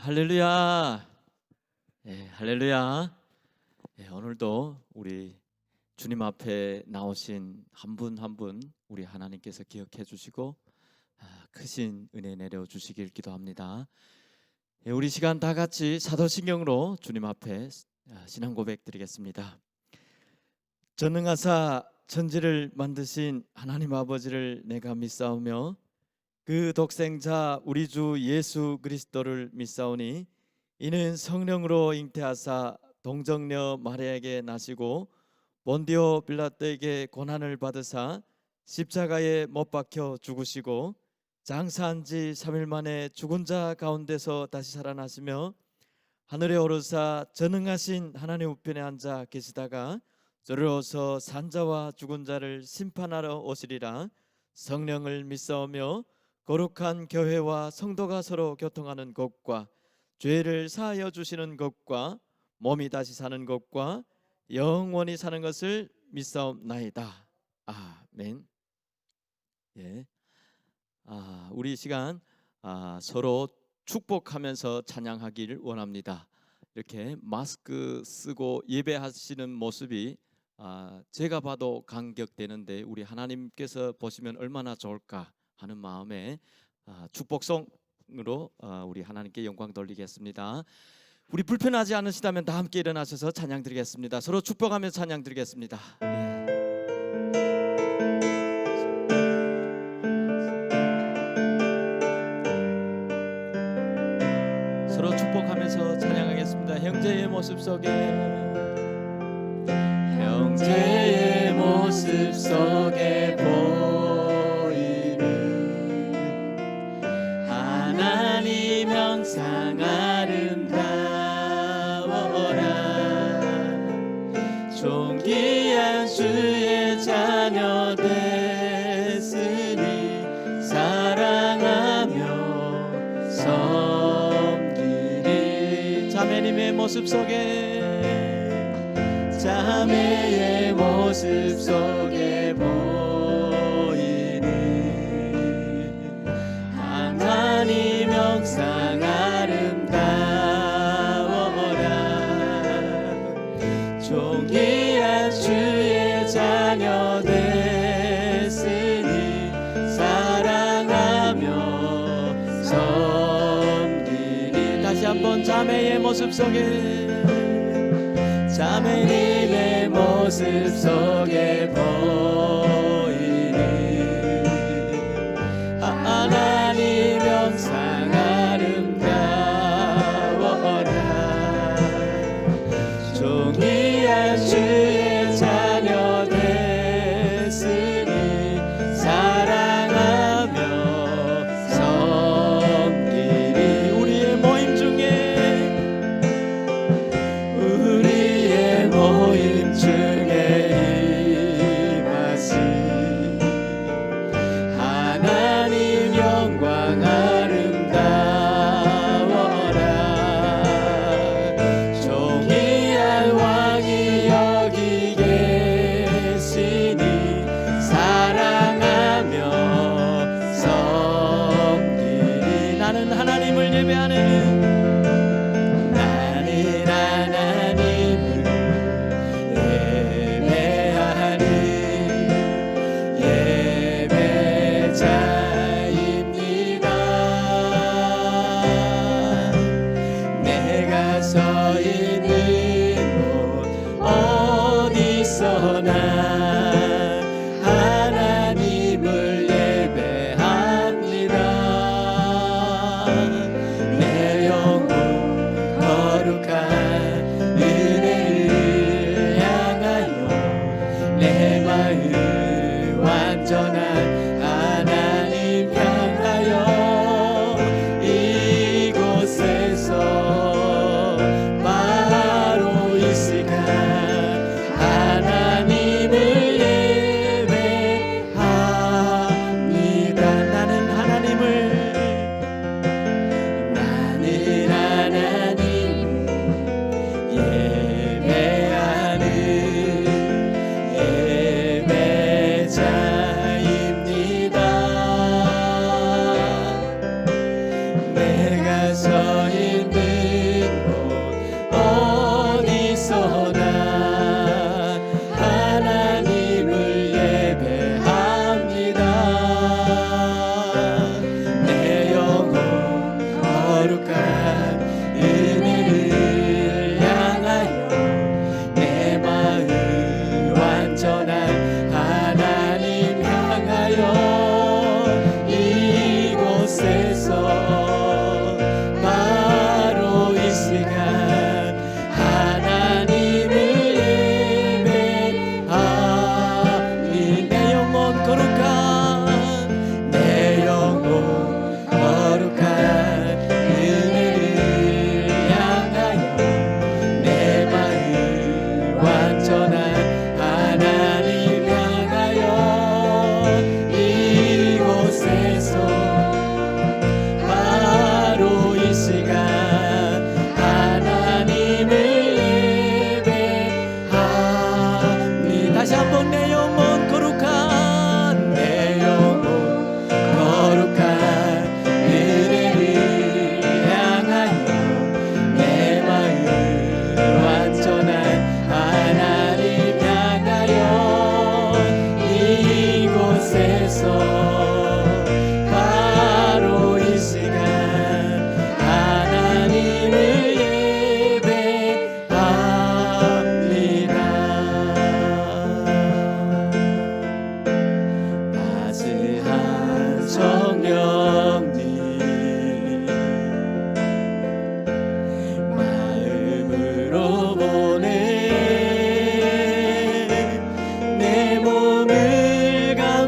할렐루야. 할렐루야. 오늘도 우리 주님 앞에 나오신 한 분 한 분 우리 하나님께서 기억해 주시고 크신 은혜 내려 주시길 기도합니다. 우리 시간 다 같이 사도신경으로 주님 앞에 신앙 고백 드리겠습니다. 전능하사 천지를 만드신 하나님 아버지를 내가 믿사오며 그 독생자 우리 주 예수 그리스도를 믿사오니 이는 성령으로 잉태하사 동정녀 마리아에게 나시고 본디오 빌라도에게 고난을 받으사 십자가에 못 박혀 죽으시고 장사한 지 3일 만에 죽은 자 가운데서 다시 살아나시며 하늘에 오르사 전능하신 하나님 우편에 앉아 계시다가 저리로서 산자와 죽은 자를 심판하러 오시리라. 성령을 믿사오며 거룩한 교회와 성도가 서로 교통하는 것과 죄를 사하여 주시는 것과 몸이 다시 사는 것과 영원히 사는 것을 믿사옵나이다. 아멘. 우리 시간 서로 축복하면서 찬양하기를 원합니다. 이렇게 마스크 쓰고 예배하시는 모습이 제가 봐도 감격되는데 우리 하나님께서 보시면 얼마나 좋을까 하는 마음에 축복송으로 우리 하나님께 영광 돌리겠습니다. 우리 불편하지 않으시다면 다 함께 일어나셔서 찬양 드리겠습니다. 서로 축복하며 찬양 드리겠습니다. 서로 축복하면서 찬양하겠습니다. 형제의 모습 속에 형제의 모습 속에 하나님 형상 아름다워라. 존귀한 주의 자녀 됐으니 사랑하며 섬기리. 자매님의 모습 속에 자매의 모습 속에 하나님 형상 아름다워라. 존귀한 주의 자녀 됐으니 사랑하며 섬기리. 다시 한번 자매의 모습 속에 자매님의 모습 속에 하나님 형상 아름다워라. 존귀한 주의 자녀 됐으니 사랑하며 섬기리. 우리의 모임 중에 임하신 하나님 영광 아름다워라. 존귀한 왕이 여기 계시니 사랑하며 섬기리. 나는 하나님을 예배하는 예배자입니다.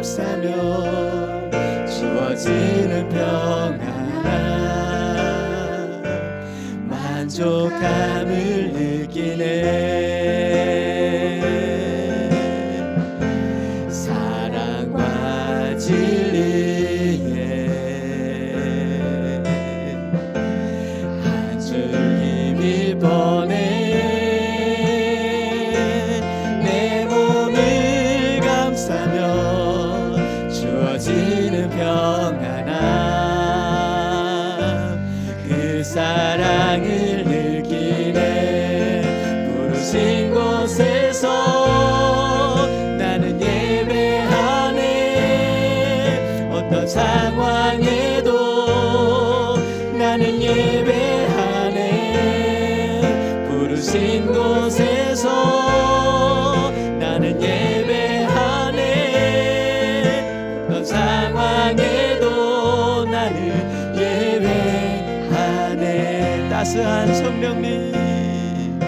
감싸며 주어지는 평안함 만족함을 느끼네. 사랑과 진리에 한 줄기 뻔해 내 몸을 감싸며 주어지는 평안함 그 사랑을 느끼네. 부르신 곳에서 나는 예배하네. 어떤 상황에도 나는 예배하네. 부르신 곳에서 나는 예배하네. 어떤 상황에도 나는 예배하네. 따스한 성령님,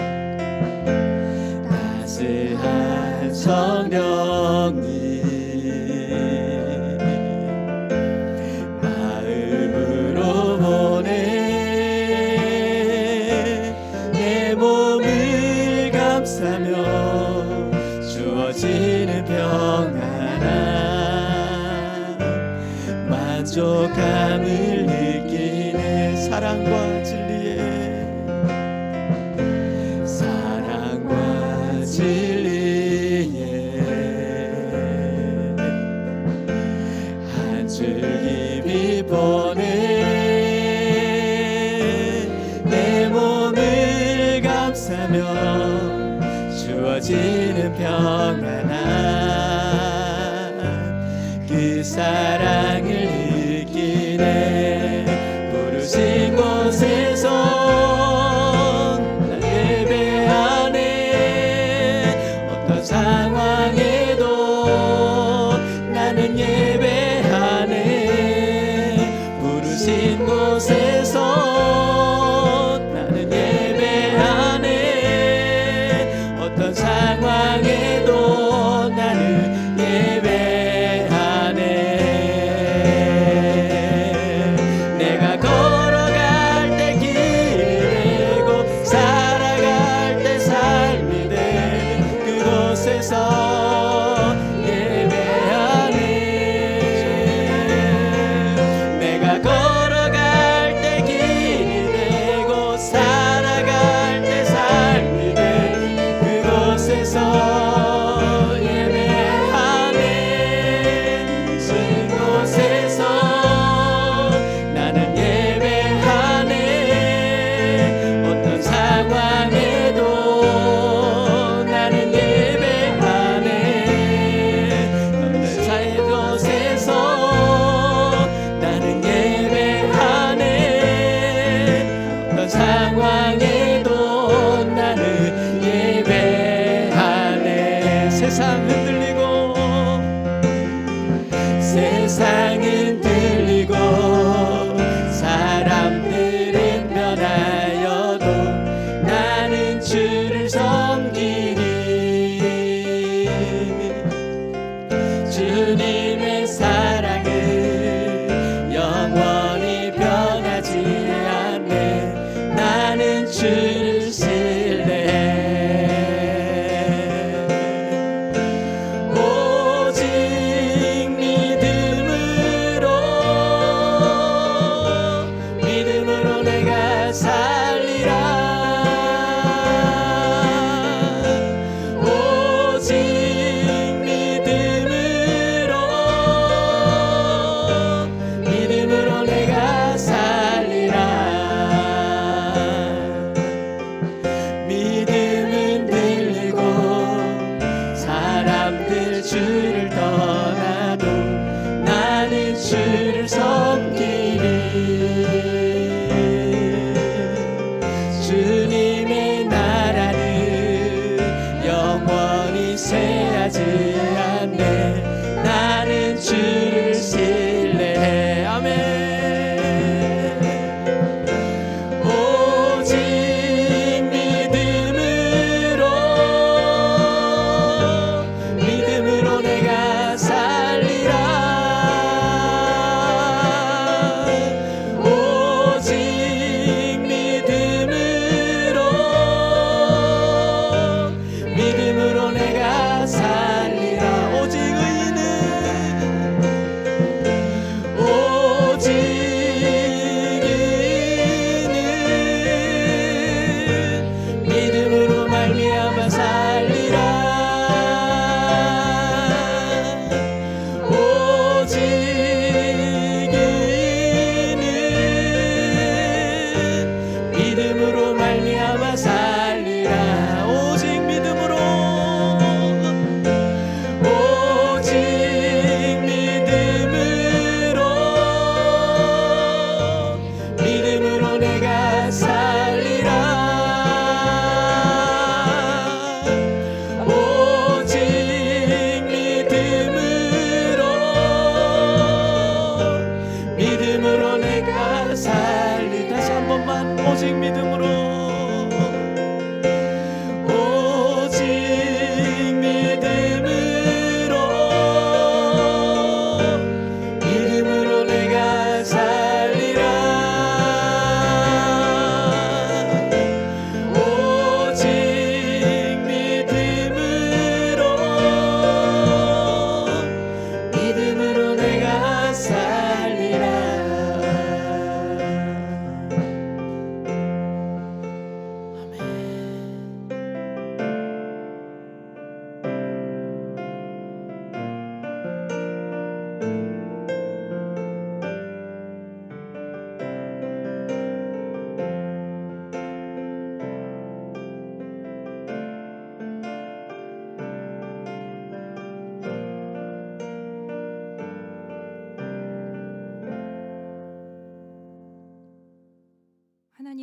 따스한 성령님 마음으로 보내 내 몸을 감싸며 주어지는 평안함 만족함을 느끼네. 사랑과 진리에 사랑과 진리에 한 줄기 뻔해 내 몸을 감싸며 주어지는 평안함 그 사랑을 느끼네. 부르신 곳에서 나 예배하네. 어떤 상황에도 나는 예배하네. 부르신 곳에서 나는 예배하네. 어떤 상황에도 나는 예배하네. 내가 걸어갈 때 길이 되고 살아갈 때 삶이 돼 그곳에서 예배하네. 내가 걸어갈 때 길이 되고 살아갈 때 삶이 돼 그곳에서 예배하네. 쓴 곳에서 나는 예배하네. 어떤 상황에도 나는 예배하네. 어떤 사이 곳에서 나는 예배하네. 어떤 상황에도 나는 예배하네. 세상 흔들리고 세상은 들리고 사람들은 변하여도 나는 주를 섬기리. 주님의 사랑은 영원히 변하지 않네. 나는 주를 신뢰해. 오직 믿음으로 내가 살리라. 오직 믿음으로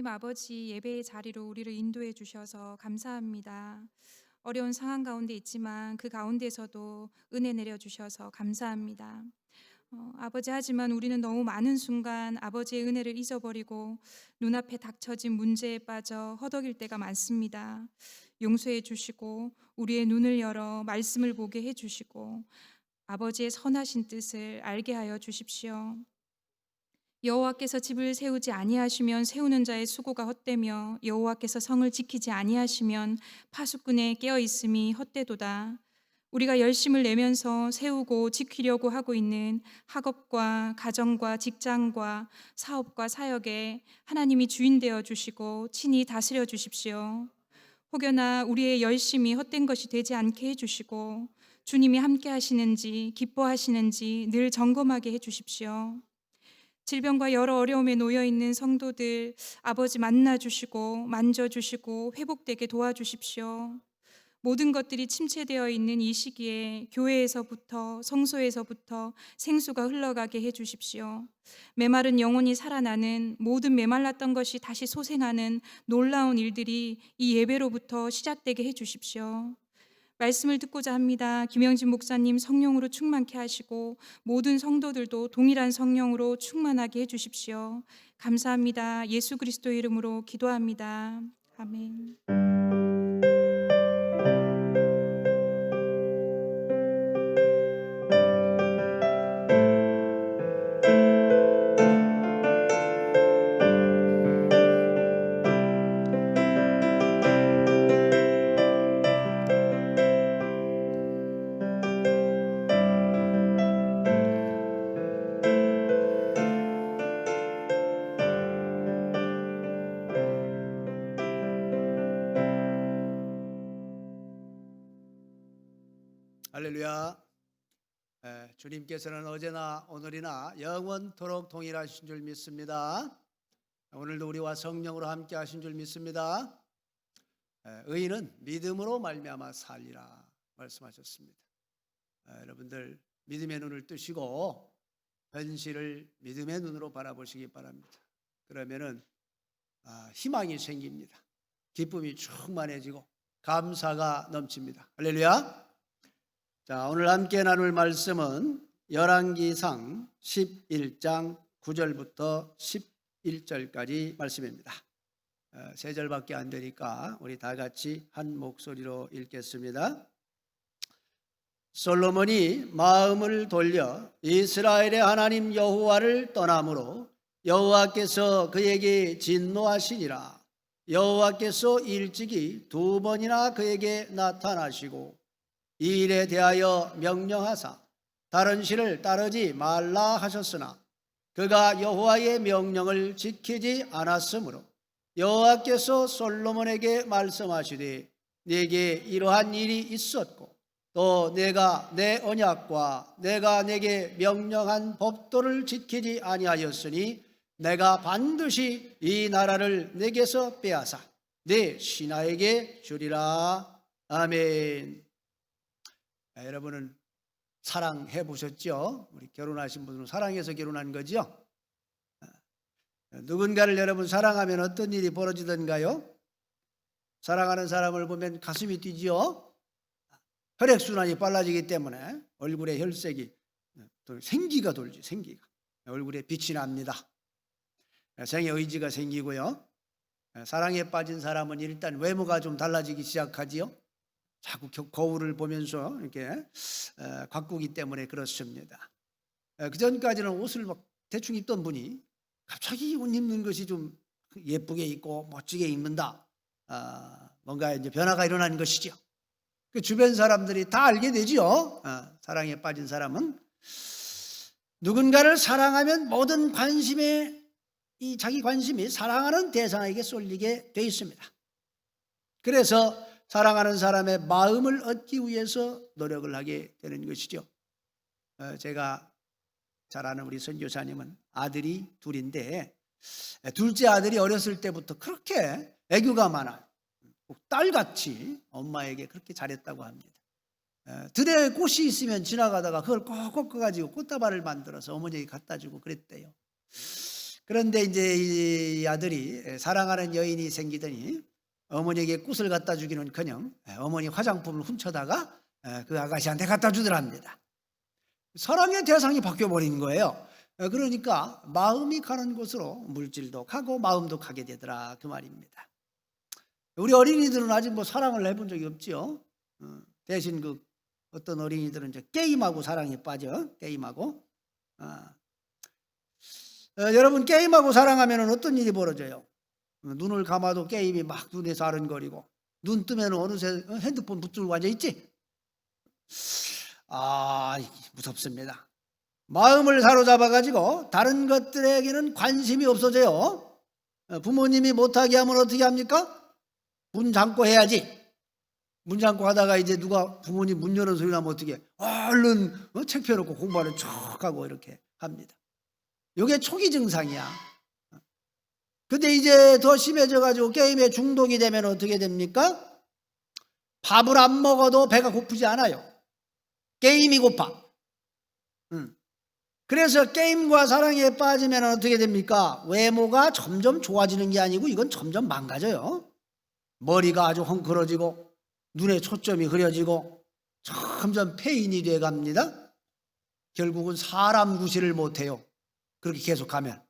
하나님 아버지, 예배의 자리로 우리를 인도해 주셔서 감사합니다. 어려운 상황 가운데 있지만 그 가운데서도 은혜 내려 주셔서 감사합니다. 아버지, 하지만 우리는 너무 많은 순간 아버지의 은혜를 잊어버리고 눈앞에 닥쳐진 문제에 빠져 허덕일 때가 많습니다. 용서해 주시고 우리의 눈을 열어 말씀을 보게 해 주시고 아버지의 선하신 뜻을 알게 하여 주십시오. 여호와께서 집을 세우지 아니하시면 세우는 자의 수고가 헛되며 여호와께서 성을 지키지 아니하시면 파수꾼의 깨어 있음이 헛되도다. 우리가 열심을 내면서 세우고 지키려고 하고 있는 학업과 가정과 직장과 사업과 사역에 하나님이 주인 되어 주시고 친히 다스려 주십시오. 혹여나 우리의 열심이 헛된 것이 되지 않게 해주시고 주님이 함께 하시는지 기뻐하시는지 늘 점검하게 해주십시오. 질병과 여러 어려움에 놓여 있는 성도들 아버지 만나주시고 만져주시고 회복되게 도와주십시오. 모든 것들이 침체되어 있는 이 시기에 교회에서부터 성소에서부터 생수가 흘러가게 해주십시오. 메마른 영혼이 살아나는, 모든 메말랐던 것이 다시 소생하는 놀라운 일들이 이 예배로부터 시작되게 해주십시오. 말씀을 듣고자 합니다. 김영진 목사님 성령으로 충만케 하시고 모든 성도들도 동일한 성령으로 충만하게 해주십시오. 감사합니다. 예수 그리스도의 이름으로 기도합니다. 아멘. 할렐루야. 주님께서는 어제나 오늘이나 영원토록 동일하신 줄 믿습니다. 오늘도 우리와 성령으로 함께 하신 줄 믿습니다. 의인은 믿음으로 말미암아 살리라 말씀하셨습니다. 여러분들 믿음의 눈을 뜨시고 현실을 믿음의 눈으로 바라보시기 바랍니다. 그러면은 희망이 생깁니다. 기쁨이 충만해지고 감사가 넘칩니다. 할렐루야. 자, 오늘 함께 나눌 말씀은 열왕기상 11장 9절부터 11절까지 말씀입니다. 세 절밖에 안 되니까 우리 다 같이 한 목소리로 읽겠습니다. 솔로몬이 마음을 돌려 이스라엘의 하나님 여호와를 떠남으로 여호와께서 그에게 진노하시니라. 여호와께서 일찍이 2번이나 그에게 나타나시고 이 일에 대하여 명령하사 다른 신을 따르지 말라 하셨으나 그가 여호와의 명령을 지키지 않았으므로 여호와께서 솔로몬에게 말씀하시되 네게 이러한 일이 있었고 또 내가 내 언약과 내가 내게 명령한 법도를 지키지 아니하였으니 내가 반드시 이 나라를 내게서 빼앗아 내 신하에게 주리라. 아멘. 여러분은 사랑해 보셨죠? 우리 결혼하신 분은 사랑해서 결혼한 거죠? 누군가를 여러분 사랑하면 어떤 일이 벌어지던가요? 사랑하는 사람을 보면 가슴이 뛰지요? 혈액순환이 빨라지기 때문에 얼굴에 혈색이 또 생기가 돌지. 생기가 얼굴에 빛이 납니다. 생의 의지가 생기고요. 사랑에 빠진 사람은 일단 외모가 좀 달라지기 시작하지요. 자꾸 거울을 보면서 이렇게 가꾸기 때문에 그렇습니다. 그 전까지는 옷을 막 대충 입던 분이 갑자기 옷 입는 것이 좀 예쁘게 입고 멋지게 입는다. 뭔가 이제 변화가 일어나는 것이죠. 그 주변 사람들이 다 알게 되죠. 사랑에 빠진 사람은 누군가를 사랑하면 모든 관심에 이 자기 관심이 사랑하는 대상에게 쏠리게 돼 있습니다. 그래서 사랑하는 사람의 마음을 얻기 위해서 노력을 하게 되는 것이죠. 제가 잘 아는 우리 선교사님은 아들이 둘인데 둘째 아들이 어렸을 때부터 그렇게 애교가 많아요. 딸같이 엄마에게 그렇게 잘했다고 합니다. 들에 꽃이 있으면 지나가다가 그걸 꼭 꺾어가지고 꽃다발을 만들어서 어머니에게 갖다 주고 그랬대요. 그런데 이제 이 아들이 사랑하는 여인이 생기더니 어머니에게 꽃을 갖다 주기는커녕 어머니 화장품을 훔쳐다가 그 아가씨한테 갖다 주더랍니다. 사랑의 대상이 바뀌어버린 거예요. 그러니까 마음이 가는 곳으로 물질도 가고 마음도 가게 되더라, 그 말입니다. 우리 어린이들은 아직 뭐 사랑을 해본 적이 없죠. 대신 그 어떤 어린이들은 이제 게임하고 사랑에 빠져. 게임하고. 여러분, 게임하고 사랑하면 어떤 일이 벌어져요? 눈을 감아도 게임이 막 눈에서 아른거리고, 눈 뜨면 어느새 핸드폰 붙들고 앉아있지? 무섭습니다. 마음을 사로잡아가지고 다른 것들에게는 관심이 없어져요. 부모님이 못하게 하면 어떻게 합니까? 문 잠고 해야지. 문 잠고 하다가 이제 누가 부모님 문 여는 소리 나면 어떻게 해? 얼른 책 펴놓고 공부하는 척하고 이렇게 합니다. 이게 초기 증상이야. 근데 이제 더 심해져가지고 게임에 중독이 되면 어떻게 됩니까? 밥을 안 먹어도 배가 고프지 않아요. 게임이 고파. 그래서 게임과 사랑에 빠지면 어떻게 됩니까? 외모가 점점 좋아지는 게 아니고 이건 점점 망가져요. 머리가 아주 헝클어지고 눈에 초점이 흐려지고 점점 폐인이 돼 갑니다. 결국은 사람 구실을 못해요. 그렇게 계속하면.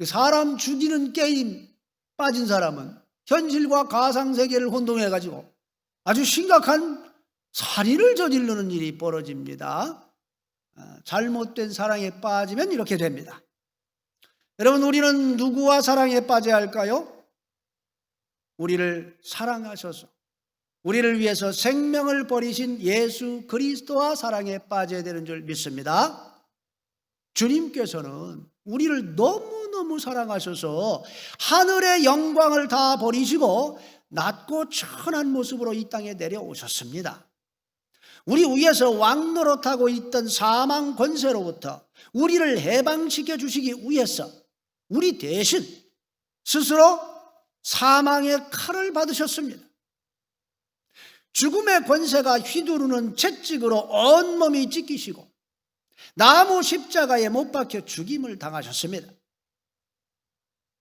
사람 죽이는 게임 빠진 사람은 현실과 가상세계를 혼동해가지고 아주 심각한 살인을 저지르는 일이 벌어집니다. 잘못된 사랑에 빠지면 이렇게 됩니다. 여러분, 우리는 누구와 사랑에 빠져야 할까요? 우리를 사랑하셔서 우리를 위해서 생명을 버리신 예수 그리스도와 사랑에 빠져야 되는 줄 믿습니다. 주님께서는 우리를 너무너무 사랑하셔서 하늘의 영광을 다 버리시고 낮고 천한 모습으로 이 땅에 내려오셨습니다. 우리 위에서 왕노릇하고 있던 사망 권세로부터 우리를 해방시켜 주시기 위해서 우리 대신 스스로 사망의 칼을 받으셨습니다. 죽음의 권세가 휘두르는 채찍으로 온몸이 찢기시고 나무 십자가에 못 박혀 죽임을 당하셨습니다.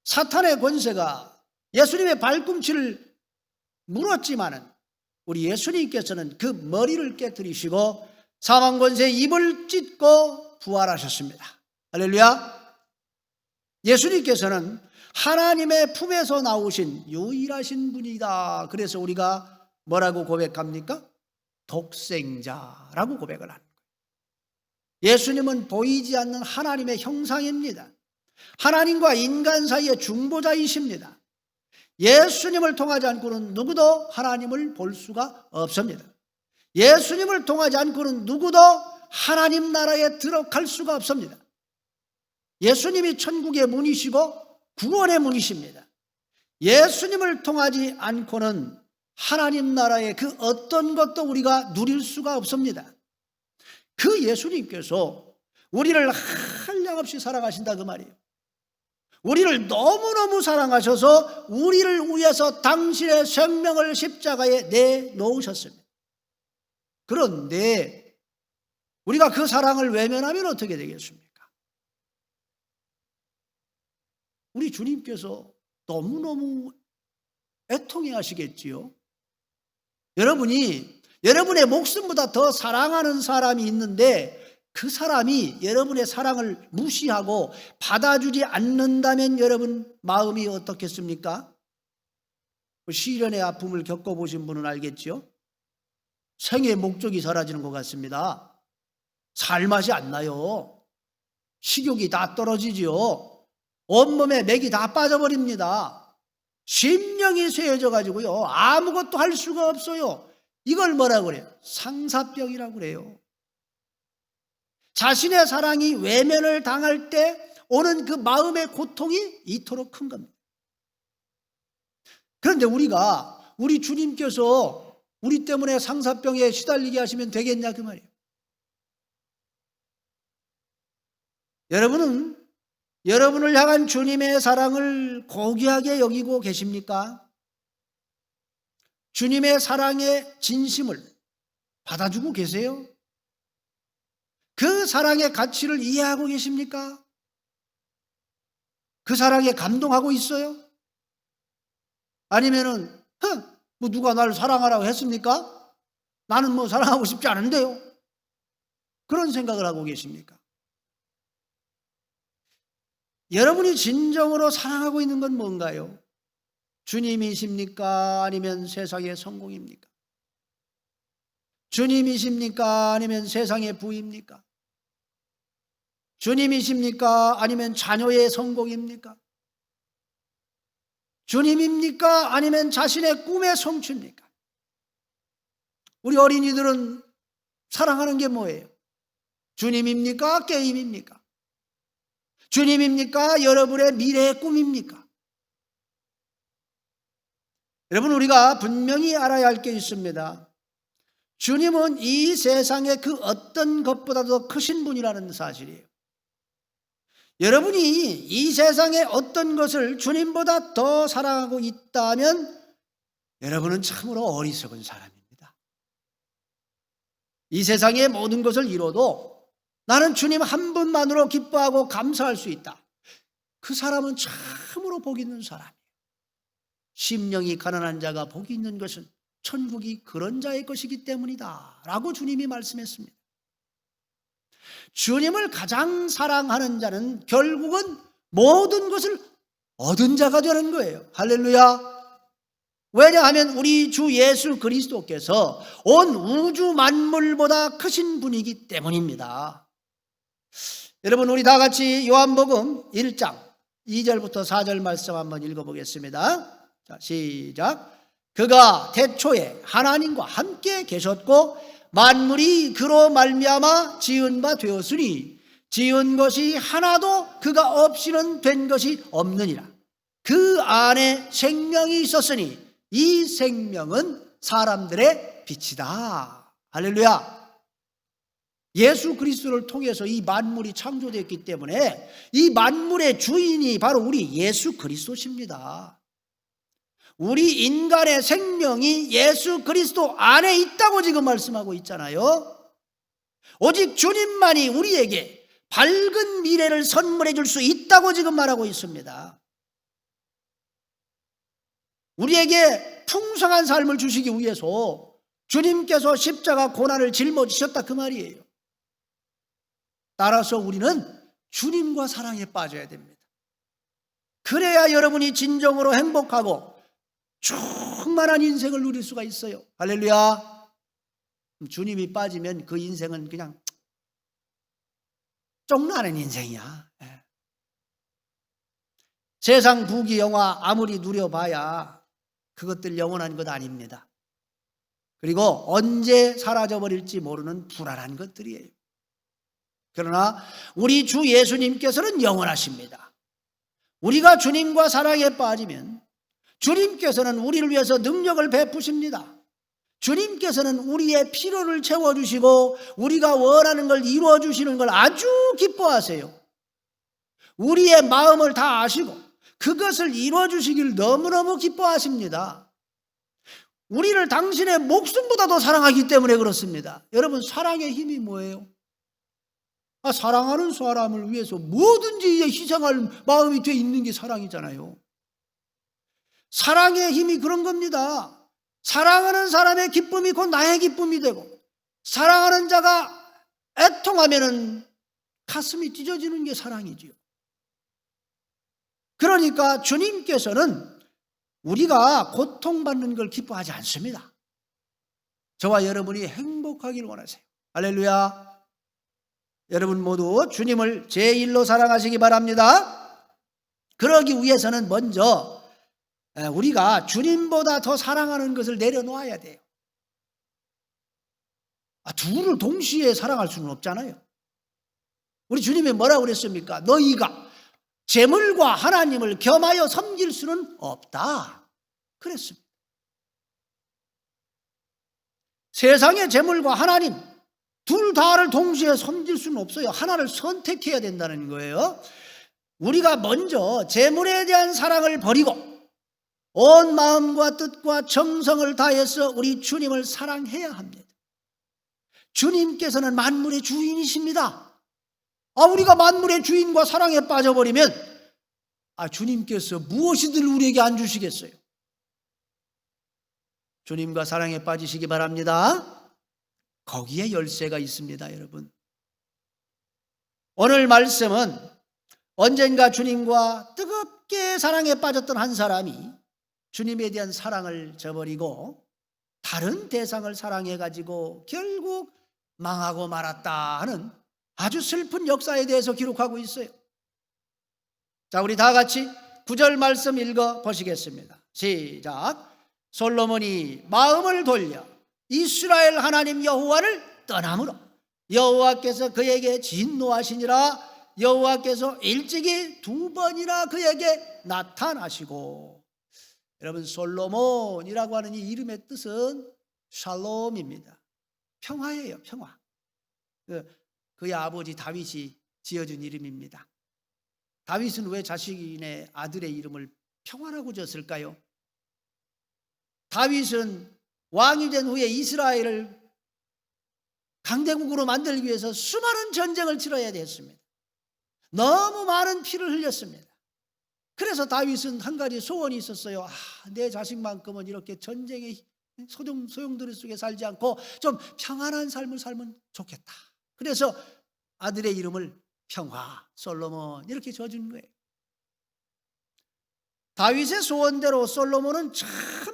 사탄의 권세가 예수님의 발꿈치를 물었지만은 우리 예수님께서는 그 머리를 깨뜨리시고 사망 권세의 입을 찢고 부활하셨습니다. 할렐루야. 예수님께서는 하나님의 품에서 나오신 유일하신 분이다. 그래서 우리가 뭐라고 고백합니까? 독생자라고 고백을 합니다. 예수님은 보이지 않는 하나님의 형상입니다. 하나님과 인간 사이의 중보자이십니다. 예수님을 통하지 않고는 누구도 하나님을 볼 수가 없습니다. 예수님을 통하지 않고는 누구도 하나님 나라에 들어갈 수가 없습니다. 예수님이 천국의 문이시고 구원의 문이십니다. 예수님을 통하지 않고는 하나님 나라의 그 어떤 것도 우리가 누릴 수가 없습니다. 그 예수님께서 우리를 한량없이 사랑하신다, 그 말이에요. 우리를 너무너무 사랑하셔서 우리를 위해서 당신의 생명을 십자가에 내놓으셨습니다. 그런데 우리가 그 사랑을 외면하면 어떻게 되겠습니까? 우리 주님께서 너무너무 애통해 하시겠지요. 여러분이 여러분의 목숨보다 더 사랑하는 사람이 있는데 그 사람이 여러분의 사랑을 무시하고 받아주지 않는다면 여러분 마음이 어떻겠습니까? 시련의 아픔을 겪어보신 분은 알겠죠? 생의 목적이 사라지는 것 같습니다. 살맛이 안 나요. 식욕이 다 떨어지지요. 온몸에 맥이 다 빠져버립니다. 심령이 쇠해져 가지고요 아무것도 할 수가 없어요. 이걸 뭐라고 그래요? 상사병이라고 그래요. 자신의 사랑이 외면을 당할 때 오는 그 마음의 고통이 이토록 큰 겁니다. 그런데 우리 주님께서 우리 때문에 상사병에 시달리게 하시면 되겠냐, 그 말이에요. 여러분은 여러분을 향한 주님의 사랑을 고귀하게 여기고 계십니까? 주님의 사랑의 진심을 받아주고 계세요? 그 사랑의 가치를 이해하고 계십니까? 그 사랑에 감동하고 있어요? 아니면은 뭐 누가 나를 사랑하라고 했습니까? 나는 뭐 사랑하고 싶지 않은데요. 그런 생각을 하고 계십니까? 여러분이 진정으로 사랑하고 있는 건 뭔가요? 주님이십니까? 아니면 세상의 성공입니까? 주님이십니까? 아니면 세상의 부입니까? 주님이십니까? 아니면 자녀의 성공입니까? 주님입니까? 아니면 자신의 꿈의 성취입니까? 우리 어린이들은 사랑하는 게 뭐예요? 주님입니까? 게임입니까? 주님입니까? 여러분의 미래의 꿈입니까? 여러분, 우리가 분명히 알아야 할 게 있습니다. 주님은 이 세상의 그 어떤 것보다도 크신 분이라는 사실이에요. 여러분이 이 세상의 어떤 것을 주님보다 더 사랑하고 있다면 여러분은 참으로 어리석은 사람입니다. 이 세상의 모든 것을 이뤄도 나는 주님 한 분만으로 기뻐하고 감사할 수 있다. 그 사람은 참으로 복 있는 사람이에요. 심령이 가난한 자가 복이 있는 것은 천국이 그런 자의 것이기 때문이다 라고 주님이 말씀했습니다. 주님을 가장 사랑하는 자는 결국은 모든 것을 얻은 자가 되는 거예요. 할렐루야. 왜냐하면 우리 주 예수 그리스도께서 온 우주 만물보다 크신 분이기 때문입니다. 여러분, 우리 다 같이 요한복음 1장 2절부터 4절 말씀 한번 읽어보겠습니다. 자, 시작. 그가 태초에 하나님과 함께 계셨고 만물이 그로 말미암아 지은 바 되었으니 지은 것이 하나도 그가 없이는 된 것이 없느니라. 그 안에 생명이 있었으니 이 생명은 사람들의 빛이다. 할렐루야. 예수 그리스도를 통해서 이 만물이 창조되었기 때문에 이 만물의 주인이 바로 우리 예수 그리스도십니다. 우리 인간의 생명이 예수 그리스도 안에 있다고 지금 말씀하고 있잖아요. 오직 주님만이 우리에게 밝은 미래를 선물해 줄 수 있다고 지금 말하고 있습니다. 우리에게 풍성한 삶을 주시기 위해서 주님께서 십자가 고난을 짊어지셨다 그 말이에요. 따라서 우리는 주님과 사랑에 빠져야 됩니다. 그래야 여러분이 진정으로 행복하고 충만한 인생을 누릴 수가 있어요. 할렐루야. 주님이 빠지면 그 인생은 그냥 쫑나는 인생이야. 세상 부귀 영화 아무리 누려봐야 그것들 영원한 것 아닙니다. 그리고 언제 사라져버릴지 모르는 불안한 것들이에요. 그러나 우리 주 예수님께서는 영원하십니다. 우리가 주님과 사랑에 빠지면 주님께서는 우리를 위해서 능력을 베푸십니다. 주님께서는 우리의 필요를 채워주시고 우리가 원하는 걸 이루어주시는 걸 아주 기뻐하세요. 우리의 마음을 다 아시고 그것을 이루어주시길 너무너무 기뻐하십니다. 우리를 당신의 목숨보다도 사랑하기 때문에 그렇습니다. 여러분, 사랑의 힘이 뭐예요? 사랑하는 사람을 위해서 뭐든지 희생할 마음이 돼 있는 게 사랑이잖아요. 사랑의 힘이 그런 겁니다. 사랑하는 사람의 기쁨이 곧 나의 기쁨이 되고 사랑하는 자가 애통하면은 가슴이 찢어지는 게 사랑이지요. 그러니까 주님께서는 우리가 고통받는 걸 기뻐하지 않습니다. 저와 여러분이 행복하기를 원하세요. 할렐루야. 여러분 모두 주님을 제1로 사랑하시기 바랍니다. 그러기 위해서는 먼저 우리가 주님보다 더 사랑하는 것을 내려놓아야 돼요. 둘을 동시에 사랑할 수는 없잖아요. 우리 주님이 뭐라고 그랬습니까? 너희가 재물과 하나님을 겸하여 섬길 수는 없다 그랬습니다. 세상의 재물과 하나님 둘 다를 동시에 섬길 수는 없어요. 하나를 선택해야 된다는 거예요. 우리가 먼저 재물에 대한 사랑을 버리고 온 마음과 뜻과 정성을 다해서 우리 주님을 사랑해야 합니다. 주님께서는 만물의 주인이십니다. 우리가 만물의 주인과 사랑에 빠져버리면 주님께서 무엇이든 우리에게 안 주시겠어요? 주님과 사랑에 빠지시기 바랍니다. 거기에 열쇠가 있습니다, 여러분. 오늘 말씀은 언젠가 주님과 뜨겁게 사랑에 빠졌던 한 사람이 주님에 대한 사랑을 저버리고 다른 대상을 사랑해가지고 결국 망하고 말았다 하는 아주 슬픈 역사에 대해서 기록하고 있어요. 자, 우리 다 같이 9절 말씀 읽어 보시겠습니다. 시작. 솔로몬이 마음을 돌려 이스라엘 하나님 여호와를 떠남으로 여호와께서 그에게 진노하시니라. 여호와께서 일찍이 2번이나 그에게 나타나시고. 여러분, 솔로몬이라고 하는 이 이름의 뜻은 샬롬입니다. 평화예요, 평화. 그의 아버지 다윗이 지어준 이름입니다. 다윗은 왜 자신의 아들의 이름을 평화라고 지었을까요? 다윗은 왕이 된 후에 이스라엘을 강대국으로 만들기 위해서 수많은 전쟁을 치러야 됐습니다. 너무 많은 피를 흘렸습니다. 그래서 다윗은 한 가지 소원이 있었어요. 내 자식만큼은 이렇게 전쟁의 소용돌이 속에 살지 않고 좀 평안한 삶을 살면 좋겠다. 그래서 아들의 이름을 평화, 솔로몬 이렇게 지어준 거예요. 다윗의 소원대로 솔로몬은 참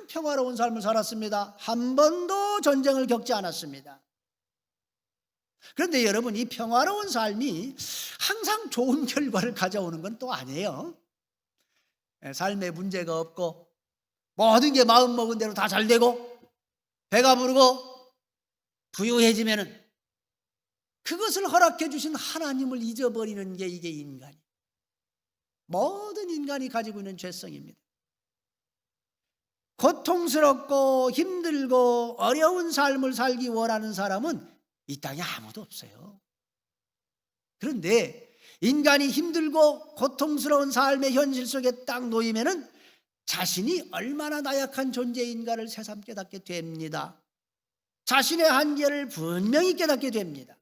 평화로운 삶을 살았습니다. 한 번도 전쟁을 겪지 않았습니다. 그런데 여러분, 이 평화로운 삶이 항상 좋은 결과를 가져오는 건 또 아니에요. 삶에 문제가 없고 모든 게 마음먹은 대로 다 잘 되고 배가 부르고 부유해지면은 그것을 허락해 주신 하나님을 잊어버리는 게 이게 인간이. 모든 인간이 가지고 있는 죄성입니다. 고통스럽고 힘들고 어려운 삶을 살기 원하는 사람은 이 땅에 아무도 없어요. 그런데 인간이 힘들고 고통스러운 삶의 현실 속에 딱 놓이면은 자신이 얼마나 나약한 존재인가를 새삼 깨닫게 됩니다. 자신의 한계를 분명히 깨닫게 됩니다.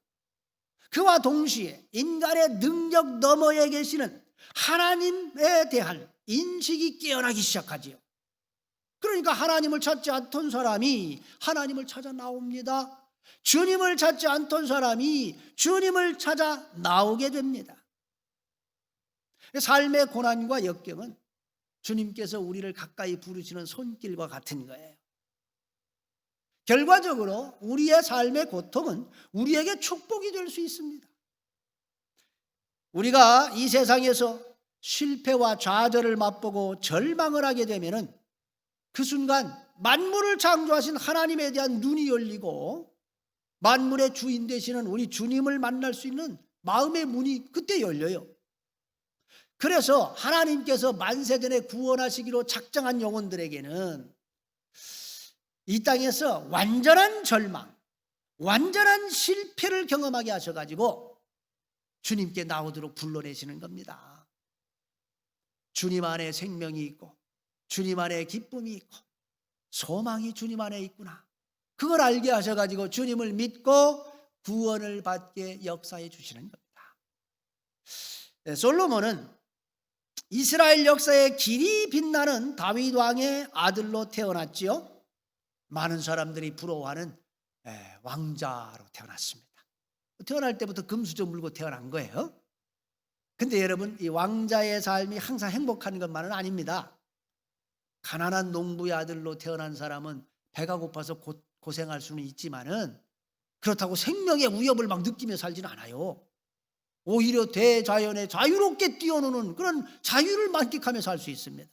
그와 동시에 인간의 능력 너머에 계시는 하나님에 대한 인식이 깨어나기 시작하지요. 그러니까 하나님을 찾지 않던 사람이 하나님을 찾아 나옵니다. 주님을 찾지 않던 사람이 주님을 찾아 나오게 됩니다. 삶의 고난과 역경은 주님께서 우리를 가까이 부르시는 손길과 같은 거예요. 결과적으로 우리의 삶의 고통은 우리에게 축복이 될 수 있습니다. 우리가 이 세상에서 실패와 좌절을 맛보고 절망을 하게 되면은 그 순간 만물을 창조하신 하나님에 대한 눈이 열리고 만물의 주인 되시는 우리 주님을 만날 수 있는 마음의 문이 그때 열려요. 그래서 하나님께서 만세전에 구원하시기로 작정한 영혼들에게는 이 땅에서 완전한 절망, 완전한 실패를 경험하게 하셔가지고 주님께 나오도록 불러내시는 겁니다. 주님 안에 생명이 있고 주님 안에 기쁨이 있고 소망이 주님 안에 있구나. 그걸 알게 하셔가지고 주님을 믿고 구원을 받게 역사해 주시는 겁니다. 솔로몬은 이스라엘 역사에 길이 빛나는 다윗 왕의 아들로 태어났지요. 많은 사람들이 부러워하는 왕자로 태어났습니다. 태어날 때부터 금수저 물고 태어난 거예요. 근데 여러분, 이 왕자의 삶이 항상 행복한 것만은 아닙니다. 가난한 농부의 아들로 태어난 사람은 배가 고파서 고생할 수는 있지만은 그렇다고 생명의 위협을 막 느끼며 살지는 않아요. 오히려 대자연에 자유롭게 뛰어노는 그런 자유를 만끽하며 살 수 있습니다.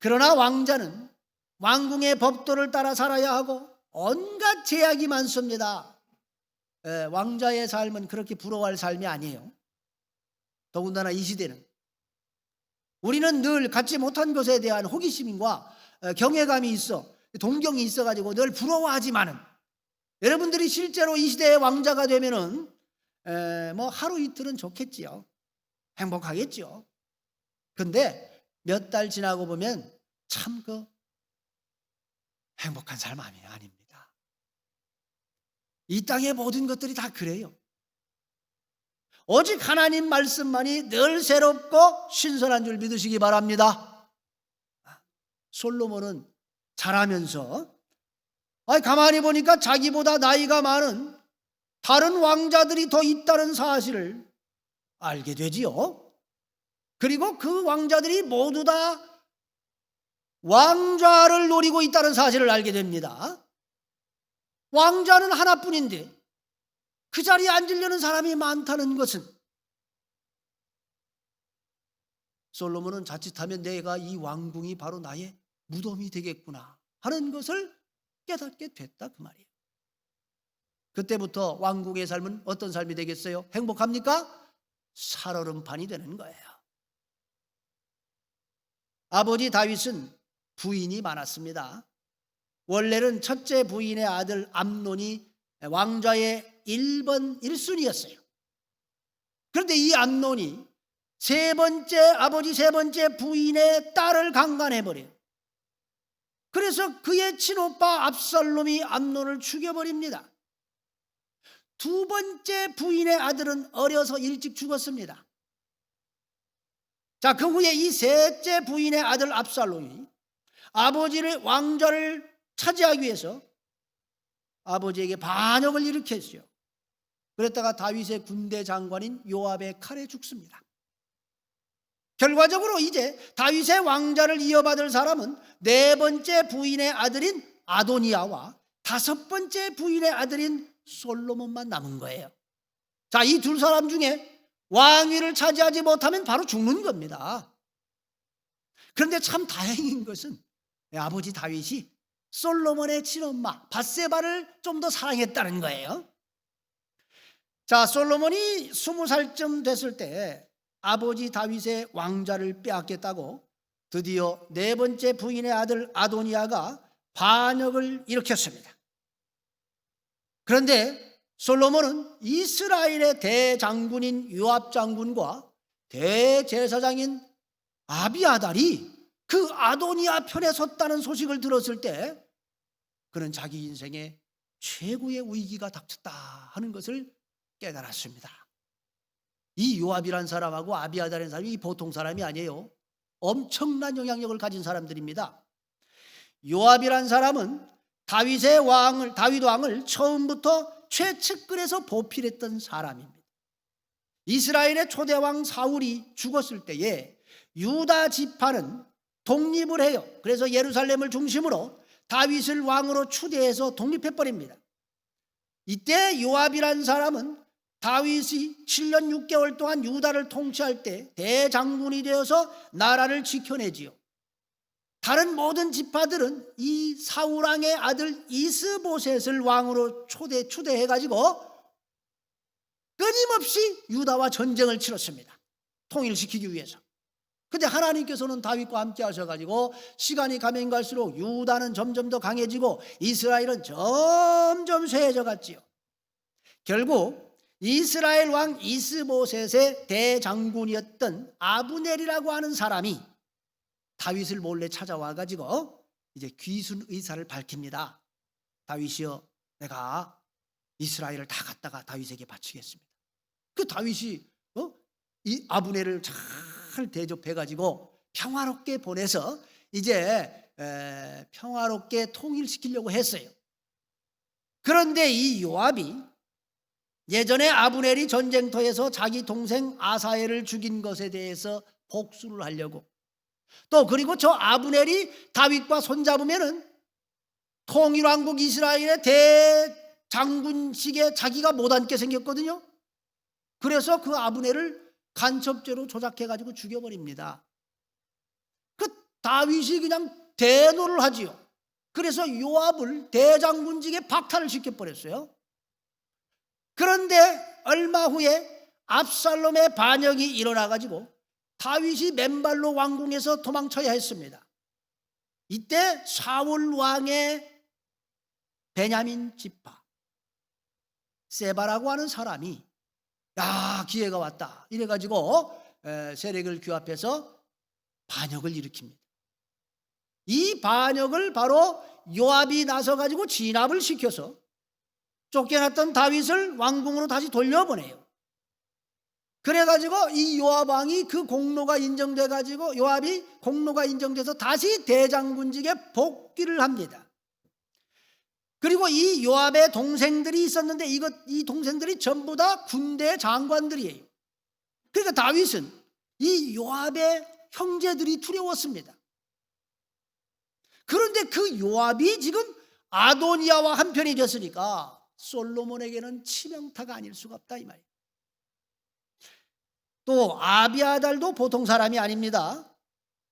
그러나 왕자는 왕궁의 법도를 따라 살아야 하고 온갖 제약이 많습니다. 왕자의 삶은 그렇게 부러워할 삶이 아니에요. 더군다나 이 시대는 우리는 늘 갖지 못한 것에 대한 호기심과 경외감이 있어, 동경이 있어가지고 늘 부러워하지만은 여러분들이 실제로 이 시대의 왕자가 되면은 뭐 하루 이틀은 좋겠지요. 행복하겠죠. 근데 몇 달 지나고 보면 참 그 행복한 삶 아닙니다. 이 땅의 모든 것들이 다 그래요. 오직 하나님 말씀만이 늘 새롭고 신선한 줄 믿으시기 바랍니다. 솔로몬은 자라면서 가만히 보니까 자기보다 나이가 많은 다른 왕자들이 더 있다는 사실을 알게 되지요. 그리고 그 왕자들이 모두 다 왕좌를 노리고 있다는 사실을 알게 됩니다. 왕자는 하나뿐인데 그 자리에 앉으려는 사람이 많다는 것은, 솔로몬은 자칫하면 내가 이 왕궁이 바로 나의 무덤이 되겠구나 하는 것을 깨닫게 됐다 그 말이에요. 그때부터 왕궁의 삶은 어떤 삶이 되겠어요? 행복합니까? 살얼음판이 되는 거예요. 아버지 다윗은 부인이 많았습니다. 원래는 첫째 부인의 아들 암논이 왕좌의 1번 1순위였어요. 그런데 이 암논이 아버지 세 번째 부인의 딸을 강간해버려요. 그래서 그의 친오빠 압살롬이 암논을 죽여버립니다. 두 번째 부인의 아들은 어려서 일찍 죽었습니다. 자, 그 후에 이 셋째 부인의 아들 압살롬이 아버지의 왕좌를 차지하기 위해서 아버지에게 반역을 일으켰어요. 그랬다가 다윗의 군대 장관인 요압의 칼에 죽습니다. 결과적으로 이제 다윗의 왕좌를 이어받을 사람은 네 번째 부인의 아들인 아도니아와 다섯 번째 부인의 아들인 솔로몬만 남은 거예요. 자, 이 두 사람 중에 왕위를 차지하지 못하면 바로 죽는 겁니다. 그런데 참 다행인 것은 아버지 다윗이 솔로몬의 친엄마 밧세바를 좀 더 사랑했다는 거예요. 자, 솔로몬이 20살쯤 됐을 때 아버지 다윗의 왕좌를 빼앗겠다고 드디어 네 번째 부인의 아들 아도니아가 반역을 일으켰습니다. 그런데 솔로몬은 이스라엘의 대장군인 요압 장군과 대제사장인 아비아달이 그 아도니아 편에 섰다는 소식을 들었을 때 그는 자기 인생에 최고의 위기가 닥쳤다 하는 것을 깨달았습니다. 이 요압이란 사람하고 아비아달이라는 사람이 보통 사람이 아니에요. 엄청난 영향력을 가진 사람들입니다. 요압이란 사람은 다윗 왕을 처음부터 최측근에서 보필했던 사람입니다. 이스라엘의 초대왕 사울이 죽었을 때에 유다 지파는 독립을 해요. 그래서 예루살렘을 중심으로 다윗을 왕으로 추대해서 독립해버립니다. 이때 요압이란 사람은 다윗이 7년 6개월 동안 유다를 통치할 때 대장군이 되어서 나라를 지켜내지요. 다른 모든 지파들은 이 사울왕의 아들 이스보셋을 왕으로 추대해가지고 끊임없이 유다와 전쟁을 치렀습니다. 통일시키기 위해서. 근데 하나님께서는 다윗과 함께 하셔가지고 시간이 가면 갈수록 유다는 점점 더 강해지고 이스라엘은 점점 쇠해져 갔지요. 결국 이스라엘 왕 이스보셋의 대장군이었던 아브넬이라고 하는 사람이 다윗을 몰래 찾아와가지고 이제 귀순 의사를 밝힙니다. 다윗이여, 내가 이스라엘을 다 갖다가 다윗에게 바치겠습니다. 그 다윗이 이 아브넬을 잘 대접해가지고 평화롭게 보내서 이제 평화롭게 통일시키려고 했어요. 그런데 이 요압이 예전에 아브넬이 전쟁터에서 자기 동생 아사엘을 죽인 것에 대해서 복수를 하려고, 또 그리고 저 아브넬이 다윗과 손잡으면은 통일왕국 이스라엘의 대장군직에 자기가 못 앉게 생겼거든요. 그래서 그 아브넬을 간첩죄로 조작해가지고 죽여버립니다. 그 다윗이 그냥 대노를 하지요. 그래서 요압을 대장군직에 박탈을 시켜버렸어요. 그런데 얼마 후에 압살롬의 반역이 일어나가지고 다윗이 맨발로 왕궁에서 도망쳐야 했습니다. 이때 사울 왕의 베냐민 지파 세바라고 하는 사람이 기회가 왔다 이래가지고 세력을 규합해서 반역을 일으킵니다. 이 반역을 바로 요압이 나서가지고 진압을 시켜서 쫓겨났던 다윗을 왕궁으로 다시 돌려보내요. 그래가지고 이 요압 왕이 그 공로가 인정돼가지고 요압이 공로가 인정돼서 다시 대장군직에 복귀를 합니다. 그리고 이 요압의 동생들이 있었는데 이 동생들이 전부 다 군대 장관들이에요. 그러니까 다윗은 이 요압의 형제들이 두려웠습니다. 그런데 그 요압이 지금 아도니아와 한편이 됐으니까 솔로몬에게는 치명타가 아닐 수가 없다 이 말이에요. 또 아비아달도 보통 사람이 아닙니다.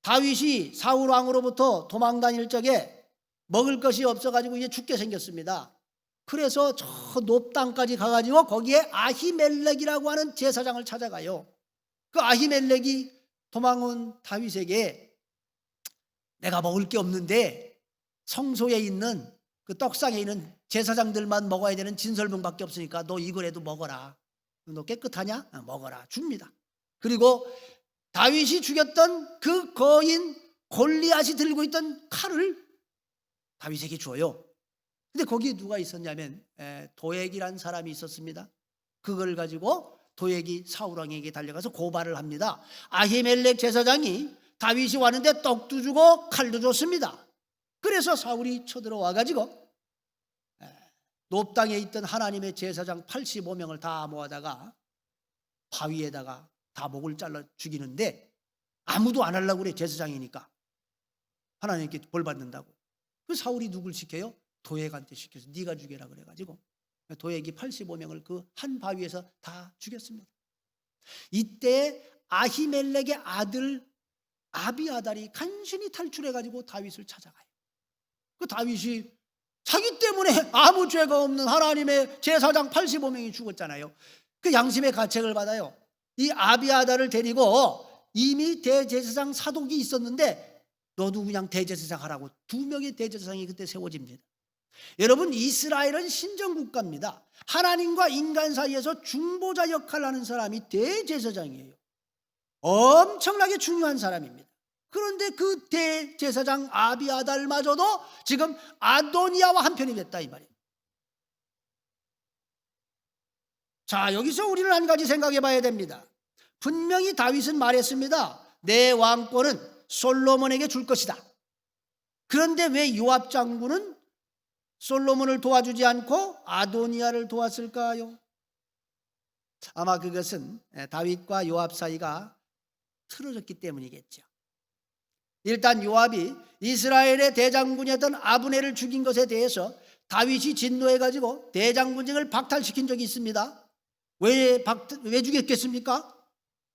다윗이 사울 왕으로부터 도망 다닐 적에 먹을 것이 없어가지고 이제 죽게 생겼습니다. 그래서 저 높 땅까지 가가지고 거기에 아히멜렉이라고 하는 제사장을 찾아가요. 그 아히멜렉이 도망온 다윗에게 내가 먹을 게 없는데 성소에 있는 그 떡상에 있는 제사장들만 먹어야 되는 진설병밖에 없으니까 너 이거라도 먹어라. 너 깨끗하냐? 먹어라. 줍니다. 그리고 다윗이 죽였던 그 거인 골리앗이 들고 있던 칼을 다윗에게 줘요. 근데 거기에 누가 있었냐면 도액이라는 사람이 있었습니다. 그걸 가지고 도액이 사울 왕에게 달려가서 고발을 합니다. 아히멜렉 제사장이 다윗이 왔는데 떡도 주고 칼도 줬습니다. 그래서 사울이 쳐들어와 가지고 높 땅에 있던 하나님의 제사장 85명을 다 모아다가 바위에다가 다 목을 잘라 죽이는데 아무도 안 하려고 그래. 제사장이니까 하나님께 벌 받는다고. 그 사울이 누굴 시켜요? 도액한테 시켜서 네가 죽여라 그래가지고 도액이 85명을 그 한 바위에서 다 죽였습니다. 이때 아히멜렉의 아들 아비아달이 간신히 탈출해가지고 다윗을 찾아가요. 그 다윗이 자기 때문에 아무 죄가 없는 하나님의 제사장 85명이 죽었잖아요. 그 양심의 가책을 받아요. 이 아비아달을 데리고 이미 대제사장 사독이 있었는데 너도 그냥 대제사장 하라고 2명의 대제사장이 그때 세워집니다. 여러분 이스라엘은 신정국가입니다. 하나님과 인간 사이에서 중보자 역할을 하는 사람이 대제사장이에요. 엄청나게 중요한 사람입니다. 그런데 그 대제사장 아비아달마저도 지금 아도니아와 한편이 됐다 이 말이에요. 자, 여기서 우리는 한 가지 생각해 봐야 됩니다. 분명히 다윗은 말했습니다. 내 왕권은 솔로몬에게 줄 것이다. 그런데 왜 요압 장군은 솔로몬을 도와주지 않고 아도니아를 도왔을까요? 아마 그것은 다윗과 요압 사이가 틀어졌기 때문이겠죠. 일단 요압이 이스라엘의 대장군이었던 아브넬을 죽인 것에 대해서 다윗이 진노해가지고 대장군직을 박탈시킨 적이 있습니다. 왜 죽였겠습니까?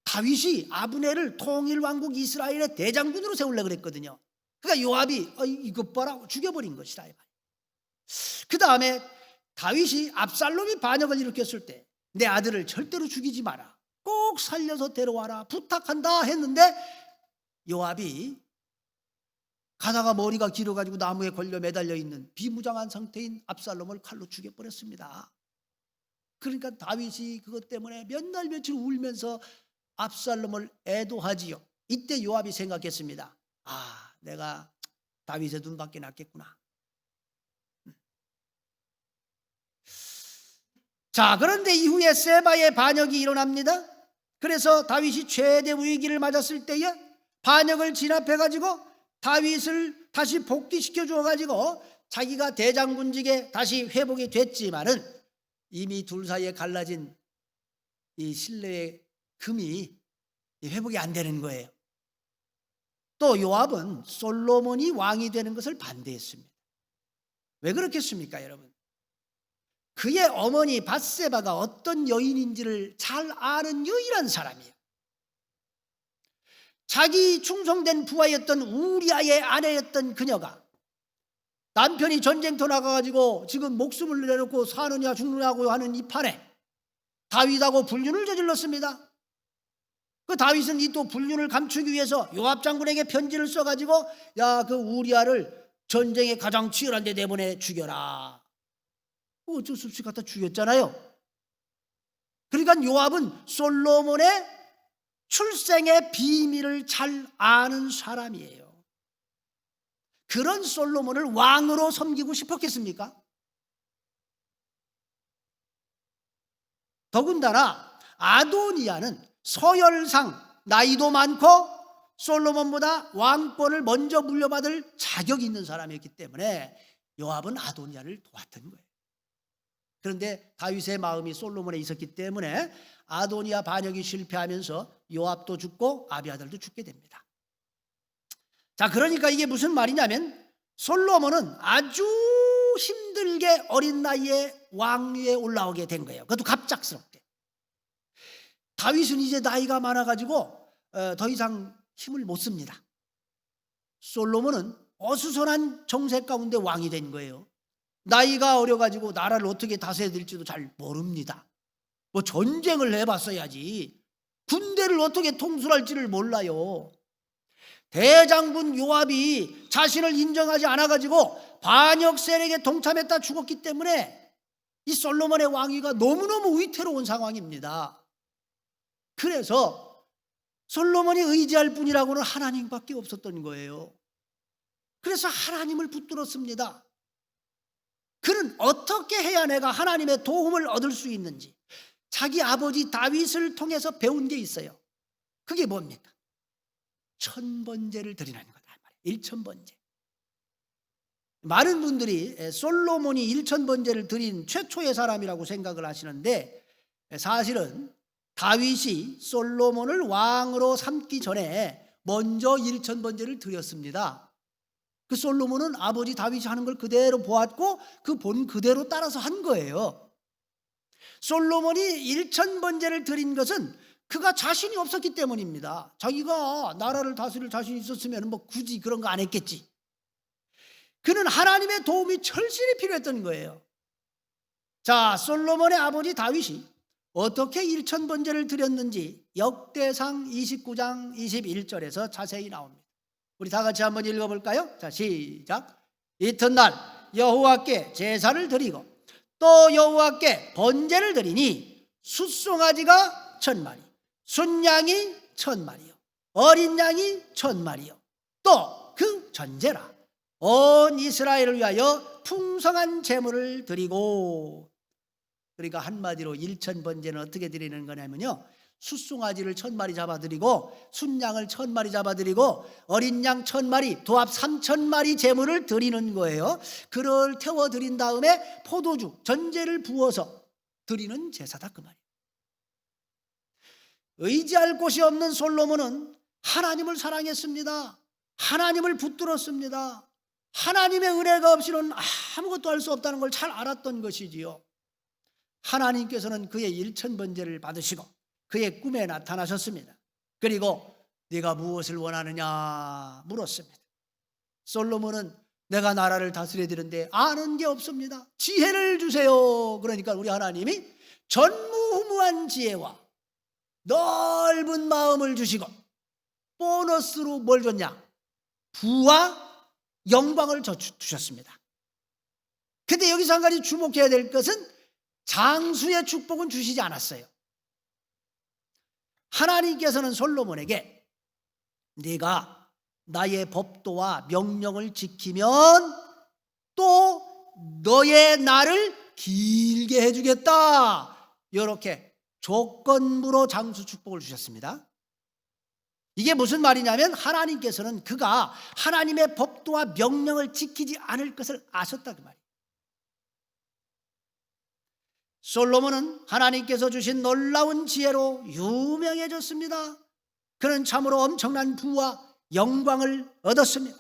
다윗이 아브넬을 통일왕국 이스라엘의 대장군으로 세우려고 그랬거든요. 그러니까 요압이 이것 봐라 죽여버린 것이다. 그 다음에 다윗이 압살롬이 반역을 일으켰을 때 내 아들을 절대로 죽이지 마라. 꼭 살려서 데려와라. 부탁한다 했는데 요압이 가다가 머리가 길어가지고 나무에 걸려 매달려 있는 비무장한 상태인 압살롬을 칼로 죽여버렸습니다. 그러니까 다윗이 그것 때문에 몇 날 며칠 울면서 압살롬을 애도하지요. 이때 요압이 생각했습니다. 아, 내가 다윗의 눈밖에 났겠구나. 자, 그런데 이후에 세바의 반역이 일어납니다. 그래서 다윗이 최대 위기를 맞았을 때에 반역을 진압해가지고 다윗을 다시 복귀시켜 주어가지고 자기가 대장군직에 다시 회복이 됐지만은 이미 둘 사이에 갈라진 이 신뢰의 금이 회복이 안 되는 거예요. 또 요압은 솔로몬이 왕이 되는 것을 반대했습니다. 왜 그렇겠습니까, 여러분? 그의 어머니 밧세바가 어떤 여인인지를 잘 아는 유일한 사람이에요. 자기 충성된 부하였던 우리아의 아내였던 그녀가 남편이 전쟁터 나가가지고 지금 목숨을 내놓고 사느냐 죽느냐고 하는 이 판에 다윗하고 불륜을 저질렀습니다. 그 다윗은 이 또 불륜을 감추기 위해서 요압 장군에게 편지를 써가지고 야, 그 우리아를 전쟁에 가장 치열한 데 내보내 죽여라. 어쩔 수 없이 갖다 죽였잖아요. 그러니까 요압은 솔로몬의 출생의 비밀을 잘 아는 사람이에요. 그런 솔로몬을 왕으로 섬기고 싶었겠습니까? 더군다나 아도니아는 서열상 나이도 많고 솔로몬보다 왕권을 먼저 물려받을 자격이 있는 사람이었기 때문에 요압은 아도니아를 도왔던 거예요. 그런데 다윗의 마음이 솔로몬에 있었기 때문에 아도니아 반역이 실패하면서 요압도 죽고 아비아달도 죽게 됩니다. 자, 그러니까 이게 무슨 말이냐면 솔로몬은 아주 힘들게 어린 나이에 왕위에 올라오게 된 거예요. 그것도 갑작스럽게. 다윗은 이제 나이가 많아가지고 더 이상 힘을 못 씁니다. 솔로몬은 어수선한 정세 가운데 왕이 된 거예요. 나이가 어려가지고 나라를 어떻게 다스려야 될지도 잘 모릅니다. 뭐 전쟁을 해봤어야지 군대를 어떻게 통솔할지를 몰라요. 대장군 요압이 자신을 인정하지 않아가지고 반역 세력에 동참했다 죽었기 때문에 이 솔로몬의 왕위가 너무너무 위태로운 상황입니다. 그래서 솔로몬이 의지할 분이라고는 하나님밖에 없었던 거예요. 그래서 하나님을 붙들었습니다. 그는 어떻게 해야 내가 하나님의 도움을 얻을 수 있는지 자기 아버지 다윗을 통해서 배운 게 있어요. 그게 뭡니까? 천번제를 드리는 거다. 일천번제. 많은 분들이 솔로몬이 일천번제를 드린 최초의 사람이라고 생각을 하시는데 사실은 다윗이 솔로몬을 왕으로 삼기 전에 먼저 일천번제를 드렸습니다. 그 솔로몬은 아버지 다윗이 하는 걸 그대로 보았고 그 본 그대로 따라서 한 거예요. 솔로몬이 일천번제를 드린 것은 그가 자신이 없었기 때문입니다. 자기가 나라를 다스릴 자신이 있었으면 뭐 굳이 그런 거 안 했겠지. 그는 하나님의 도움이 철실히 필요했던 거예요. 자, 솔로몬의 아버지 다윗이 어떻게 일천번제를 드렸는지 역대상 29장 21절에서 자세히 나옵니다. 우리 다 같이 한번 읽어볼까요? 자, 시작. 이튿날 여호와께 제사를 드리고 또 여호와께 번제를 드리니 숫송아지가 1000마리, 순양이 1000마리요, 어린 양이 1000마리요. 또 그 전제라 온 이스라엘을 위하여 풍성한 제물을 드리고. 그러니까 한마디로 일천번제는 어떻게 드리는 거냐면요, 숫송아지를 1000마리 잡아드리고 순양을 1000마리 잡아드리고 어린 양 1000마리 도합 3000마리 제물을 드리는 거예요. 그를 태워드린 다음에 포도주 전제를 부어서 드리는 제사다 그 말이에요. 의지할 곳이 없는 솔로몬은 하나님을 사랑했습니다. 하나님을 붙들었습니다. 하나님의 은혜가 없이는 아무것도 할 수 없다는 걸 잘 알았던 것이지요. 하나님께서는 그의 일천번제를 받으시고 그의 꿈에 나타나셨습니다. 그리고 네가 무엇을 원하느냐 물었습니다. 솔로몬은 내가 나라를 다스려야 되는데 아는 게 없습니다. 지혜를 주세요. 그러니까 우리 하나님이 전무후무한 지혜와 넓은 마음을 주시고 보너스로 뭘 줬냐? 부와 영광을 주셨습니다. 근데 여기서 한 가지 주목해야 될 것은 장수의 축복은 주시지 않았어요. 하나님께서는 솔로몬에게 네가 나의 법도와 명령을 지키면 또 너의 날을 길게 해주겠다, 이렇게 조건부로 장수 축복을 주셨습니다. 이게 무슨 말이냐면 하나님께서는 그가 하나님의 법도와 명령을 지키지 않을 것을 아셨다 그 말이에요. 솔로몬은 하나님께서 주신 놀라운 지혜로 유명해졌습니다. 그는 참으로 엄청난 부와 영광을 얻었습니다.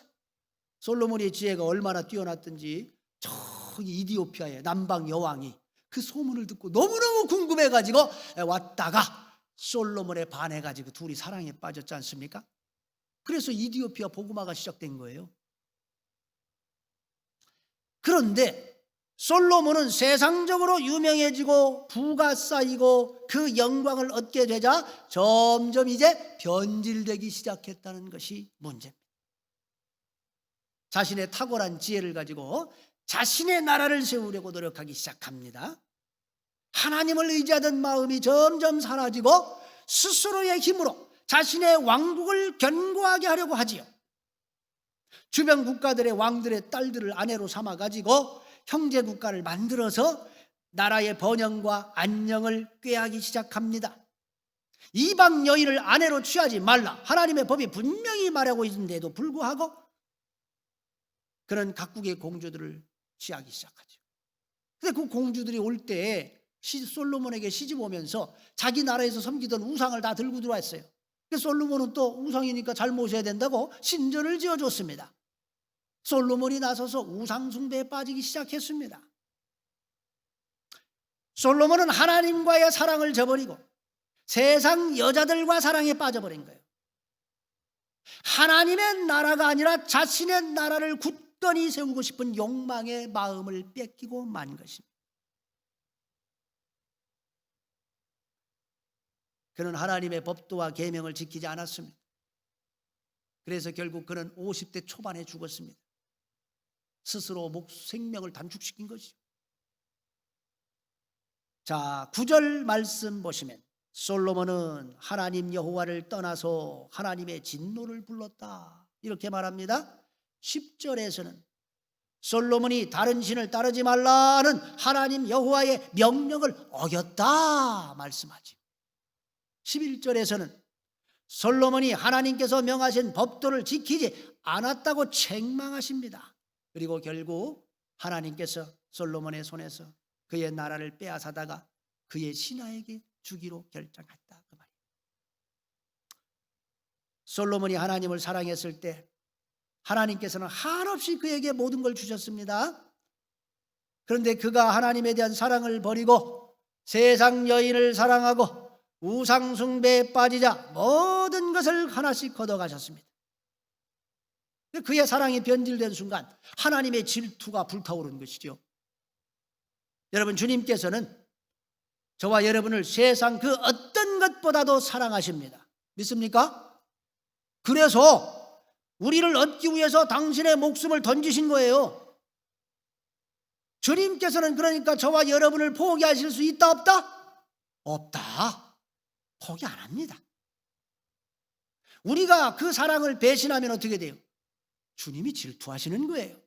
솔로몬의 지혜가 얼마나 뛰어났던지 저기 이디오피아의 남방 여왕이 그 소문을 듣고 너무너무 궁금해가지고 왔다가 솔로몬에 반해가지고 둘이 사랑에 빠졌지 않습니까? 그래서 이디오피아 복음화가 시작된 거예요. 그런데 솔로몬은 세상적으로 유명해지고 부가 쌓이고 그 영광을 얻게 되자 점점 이제 변질되기 시작했다는 것이 문제입니다. 자신의 탁월한 지혜를 가지고 자신의 나라를 세우려고 노력하기 시작합니다. 하나님을 의지하던 마음이 점점 사라지고 스스로의 힘으로 자신의 왕국을 견고하게 하려고 하지요. 주변 국가들의 왕들의 딸들을 아내로 삼아가지고 형제 국가를 만들어서 나라의 번영과 안녕을 꾀하기 시작합니다. 이방 여인을 아내로 취하지 말라. 하나님의 법이 분명히 말하고 있는데도 불구하고 그런 각국의 공주들을 취하기 시작하죠. 근데 그 공주들이 올 때 솔로몬에게 시집 오면서 자기 나라에서 섬기던 우상을 다 들고 들어왔어요. 그래서 솔로몬은 또 우상이니까 잘 모셔야 된다고 신전을 지어줬습니다. 솔로몬이 나서서 우상 숭배에 빠지기 시작했습니다. 솔로몬은 하나님과의 사랑을 저버리고 세상 여자들과 사랑에 빠져버린 거예요. 하나님의 나라가 아니라 자신의 나라를 굳건히 세우고 싶은 욕망의 마음을 뺏기고 만 것입니다. 그는 하나님의 법도와 계명을 지키지 않았습니다. 그래서 결국 그는 50대 초반에 죽었습니다. 스스로 생명을 단축시킨 것이죠. 자, 9절 말씀 보시면 솔로몬은 하나님 여호와를 떠나서 하나님의 진노를 불렀다 이렇게 말합니다. 10절에서는 솔로몬이 다른 신을 따르지 말라는 하나님 여호와의 명령을 어겼다 말씀하지. 11절에서는 솔로몬이 하나님께서 명하신 법도를 지키지 않았다고 책망하십니다. 그리고 결국 하나님께서 솔로몬의 손에서 그의 나라를 빼앗아다가 그의 신하에게 주기로 결정했다 그 말이에요. 솔로몬이 하나님을 사랑했을 때 하나님께서는 한없이 그에게 모든 걸 주셨습니다. 그런데 그가 하나님에 대한 사랑을 버리고 세상 여인을 사랑하고 우상 숭배에 빠지자 모든 것을 하나씩 걷어가셨습니다. 그의 사랑이 변질된 순간 하나님의 질투가 불타오른 것이죠. 여러분, 주님께서는 저와 여러분을 세상 그 어떤 것보다도 사랑하십니다. 믿습니까? 그래서 우리를 얻기 위해서 당신의 목숨을 던지신 거예요. 주님께서는 그러니까 저와 여러분을 포기하실 수 있다 없다? 없다. 포기 안 합니다. 우리가 그 사랑을 배신하면 어떻게 돼요? 주님이 질투하시는 거예요.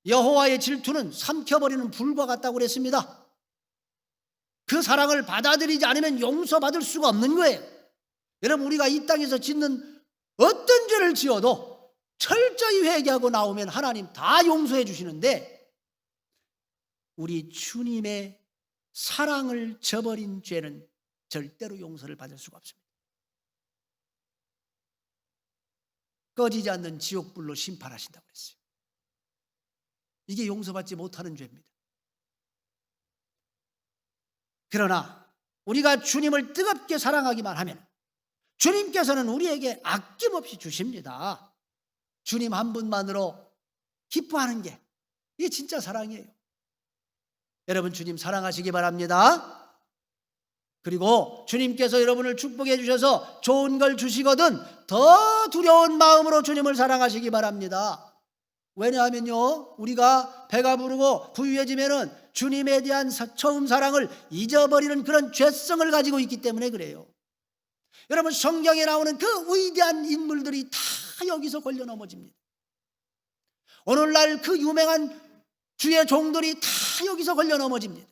여호와의 질투는 삼켜버리는 불과 같다고 그랬습니다. 그 사랑을 받아들이지 않으면 용서받을 수가 없는 거예요. 여러분, 우리가 이 땅에서 짓는 어떤 죄를 지어도 철저히 회개하고 나오면 하나님 다 용서해 주시는데 우리 주님의 사랑을 저버린 죄는 절대로 용서를 받을 수가 없습니다. 꺼지지 않는 지옥불로 심판하신다고 그랬어요. 이게 용서받지 못하는 죄입니다. 그러나 우리가 주님을 뜨겁게 사랑하기만 하면 주님께서는 우리에게 아낌없이 주십니다. 주님 한 분만으로 기뻐하는 게 이게 진짜 사랑이에요. 여러분, 주님 사랑하시기 바랍니다. 그리고 주님께서 여러분을 축복해 주셔서 좋은 걸 주시거든 더 두려운 마음으로 주님을 사랑하시기 바랍니다. 왜냐하면요, 우리가 배가 부르고 부유해지면은 주님에 대한 처음 사랑을 잊어버리는 그런 죄성을 가지고 있기 때문에 그래요. 여러분, 성경에 나오는 그 위대한 인물들이 다 여기서 걸려 넘어집니다. 오늘날 그 유명한 주의 종들이 다 여기서 걸려 넘어집니다.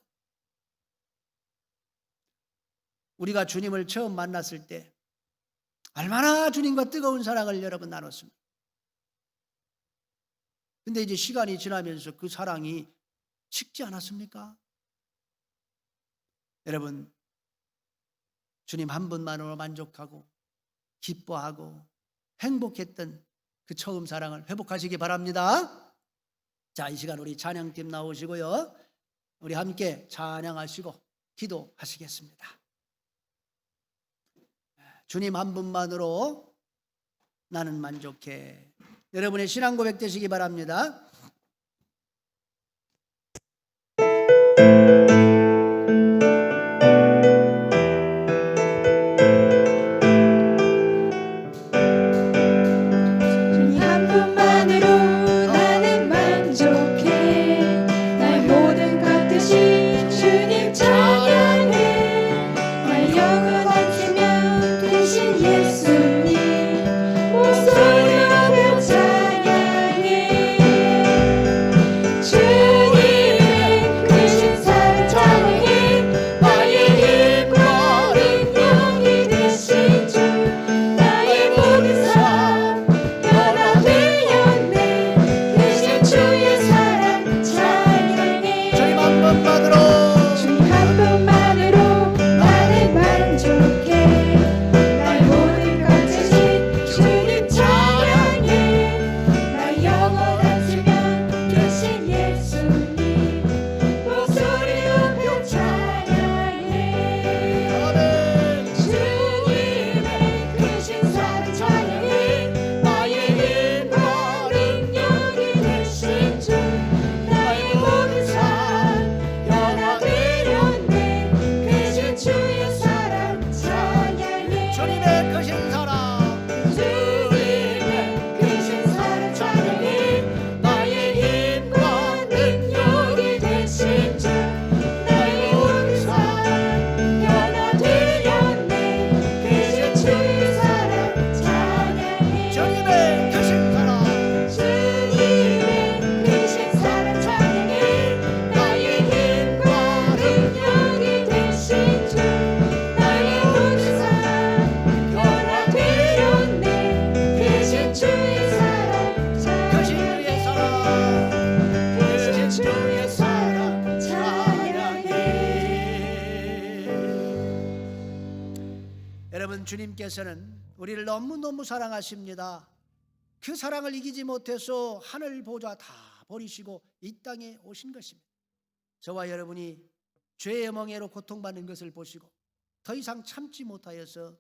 우리가 주님을 처음 만났을 때 얼마나 주님과 뜨거운 사랑을 여러분 나눴습니다. 근데 이제 시간이 지나면서 그 사랑이 식지 않았습니까? 여러분, 주님 한 분만으로 만족하고 기뻐하고 행복했던 그 처음 사랑을 회복하시기 바랍니다. 자, 이 시간 우리 찬양팀 나오시고요, 우리 함께 찬양하시고 기도하시겠습니다. 주님 한 분만으로 나는 만족해. 여러분의 신앙 고백 되시기 바랍니다. 주님 한 분만으로 나는 만족해. 나의 모든 것 대신 주님 찬양해. 나의 영원한 생명 대신 예수님 목소리로 찬양해. 주님의 크신 사랑 여러분, 주님께서는 우리를 너무너무 사랑하십니다. 그 사랑을 이기지 못해서 하늘 보좌 다 버리시고 이 땅에 오신 것입니다. 저와 여러분이 죄의 멍에로 고통받는 것을 보시고 더 이상 참지 못하여서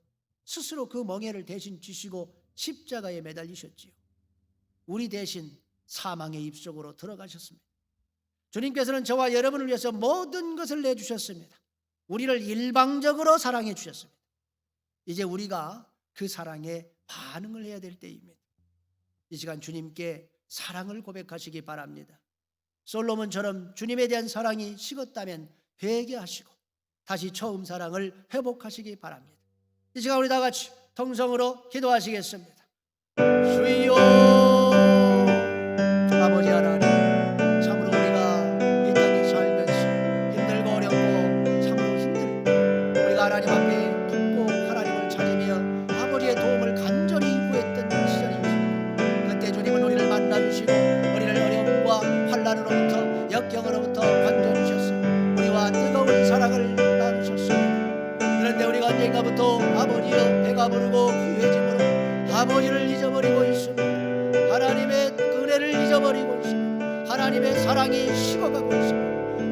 스스로 그 멍에를 대신 지시고 십자가에 매달리셨지요. 우리 대신 사망의 입속으로 들어가셨습니다. 주님께서는 저와 여러분을 위해서 모든 것을 내주셨습니다. 우리를 일방적으로 사랑해 주셨습니다. 이제 우리가 그 사랑에 반응을 해야 될 때입니다. 이 시간 주님께 사랑을 고백하시기 바랍니다. 솔로몬처럼 주님에 대한 사랑이 식었다면 회개하시고 다시 처음 사랑을 회복하시기 바랍니다. 이 시간 우리 다 같이 통성으로 기도하시겠습니다. 주여, 아버지 하나님, 참으로 우리가 이 땅에 살면서 힘들고 어렵고 참으로 힘들고 우리가 하나님 앞에 붓고 하나님을 찾으며 아버지의 도움을 간절히 구했던 시절이 있습니다. 그때 주님은 우리를 만나주시고 우리를 어려움과 환난으로부터 역경으로부터 건져주셨습니다. 우리와 뜨거운 사랑을 나누셨습니다. 그런데 우리가 언젠가부터 아버지여 배가 부르고 귀해짐으로 아버지를 잊어버리고 있습니다. 하나님의 은혜를 잊어버리고 있습니다. 하나님의 사랑이 식어가고 있습니다.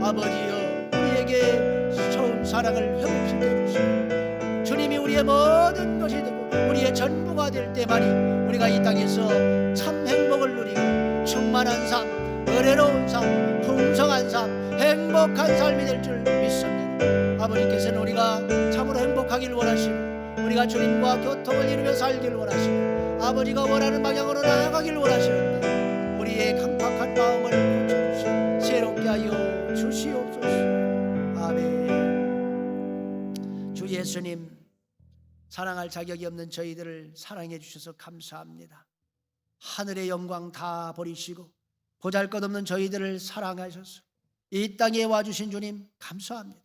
아버지여, 우리에게 처음 사랑을 회복시켜 주시고 주님이 우리의 모든 것이 되고 우리의 전부가 될 때만이 우리가 이 땅에서 참 행복을 누리고 충만한 삶, 은혜로운 삶, 풍성한 삶, 행복한 삶이 될 줄 믿습니다. 아버지께서는 우리가 참으로 행복하길 원하시고 우리가 주님과 교통을 이루며 살기를 원하시고 아버지가 원하는 방향으로 나아가기를 원하시는데 우리의 강팍한 마음을 고쳐주시고 새롭게 하여 주시옵소서. 아멘. 주 예수님, 사랑할 자격이 없는 저희들을 사랑해 주셔서 감사합니다. 하늘의 영광 다 버리시고 보잘것없는 저희들을 사랑하셔서 이 땅에 와주신 주님 감사합니다.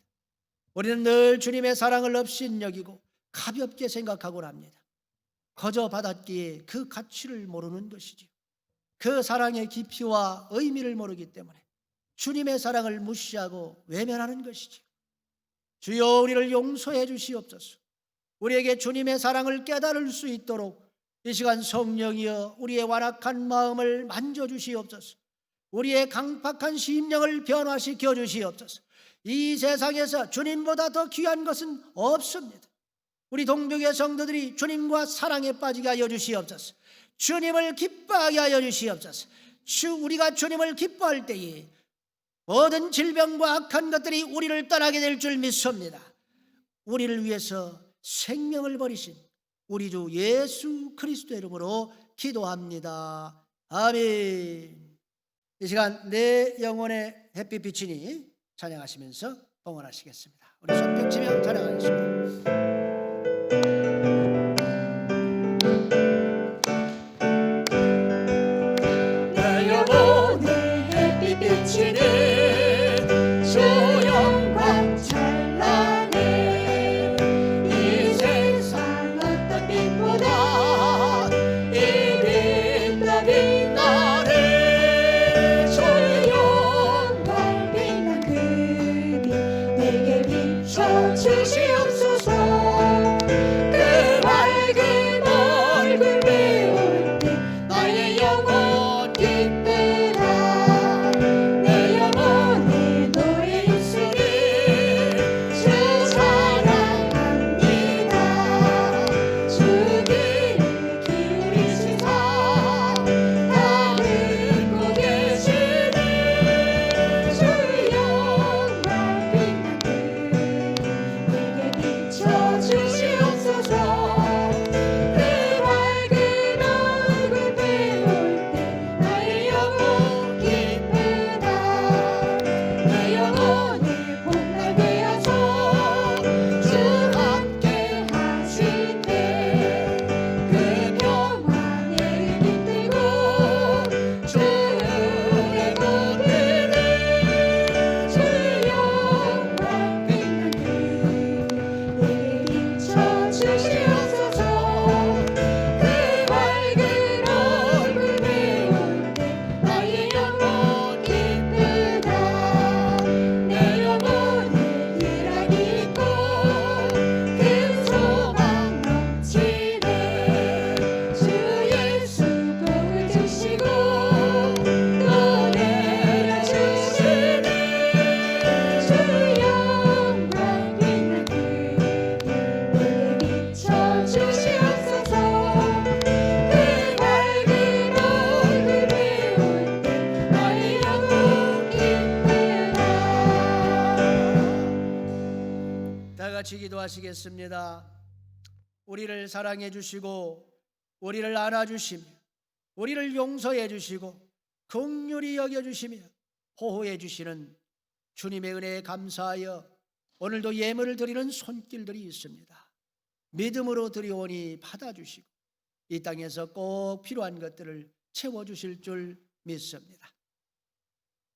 우리는 늘 주님의 사랑을 업신여기고 가볍게 생각하곤 합니다. 거저 받았기에 그 가치를 모르는 것이지요. 그 사랑의 깊이와 의미를 모르기 때문에 주님의 사랑을 무시하고 외면하는 것이지요. 주여, 우리를 용서해 주시옵소서. 우리에게 주님의 사랑을 깨달을 수 있도록 이 시간 성령이여 우리의 완악한 마음을 만져주시옵소서. 우리의 강팍한 심령을 변화시켜 주시옵소서. 이 세상에서 주님보다 더 귀한 것은 없습니다. 우리 동백의 성도들이 주님과 사랑에 빠지게 하여 주시옵소서. 주님을 기뻐하게 하여 주시옵소서. 우리가 주님을 기뻐할 때에 모든 질병과 악한 것들이 우리를 떠나게 될 줄 믿습니다. 우리를 위해서 생명을 버리신 우리 주 예수 그리스도의 이름으로 기도합니다. 아멘. 이 시간 내 영혼의 햇빛 비치니 찬양하시면서 봉헌하시겠습니다. 우리 손뼉치며 찬양하겠습니다. 내 영혼의 햇빛 비치니 주 영광 찬란해. 이 세상 어떤 빛보다 이 빛 더 빛나네. 주의 영광 빛난 그 빛 내게 비춰 주시옵소서. 그 밝은 얼굴 배울 때 나의 영혼 기쁘라. 내 영혼이 노래 입술이 주 사랑합니다. 주 귀를 기울이시사 다 듣고 계시네. 주의 영광 빛난 그 내게 다 같이 기도하시겠습니다. 우리를 사랑해 주시고 우리를 안아 주시며 우리를 용서해 주시고 긍휼히 여겨 주시며 보호해 주시는 주님의 은혜에 감사하여 오늘도 예물을 드리는 손길들이 있습니다. 믿음으로 드리오니 받아주시고 이 땅에서 꼭 필요한 것들을 채워주실 줄 믿습니다.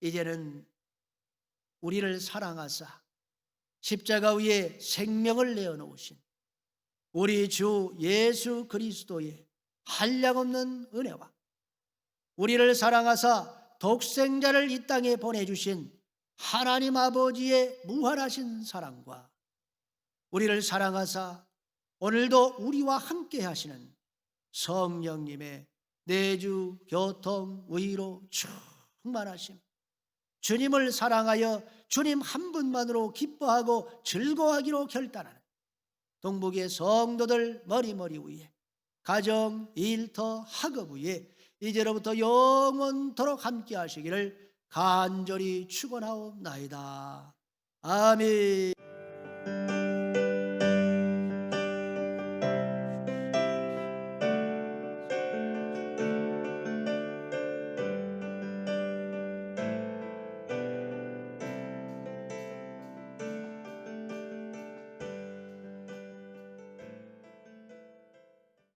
이제는 우리를 사랑하사 십자가 위에 생명을 내어놓으신 우리 주 예수 그리스도의 한량없는 은혜와 우리를 사랑하사 독생자를 이 땅에 보내주신 하나님 아버지의 무한하신 사랑과 우리를 사랑하사 오늘도 우리와 함께 하시는 성령님의 내주, 교통, 의로 충만하심, 주님을 사랑하여 주님 한 분만으로 기뻐하고 즐거워하기로 결단하는 동북의 성도들 머리머리 위에 가정, 일터, 학업 위에 이제로부터 영원토록 함께 하시기를 간절히 축원하옵나이다. 아멘.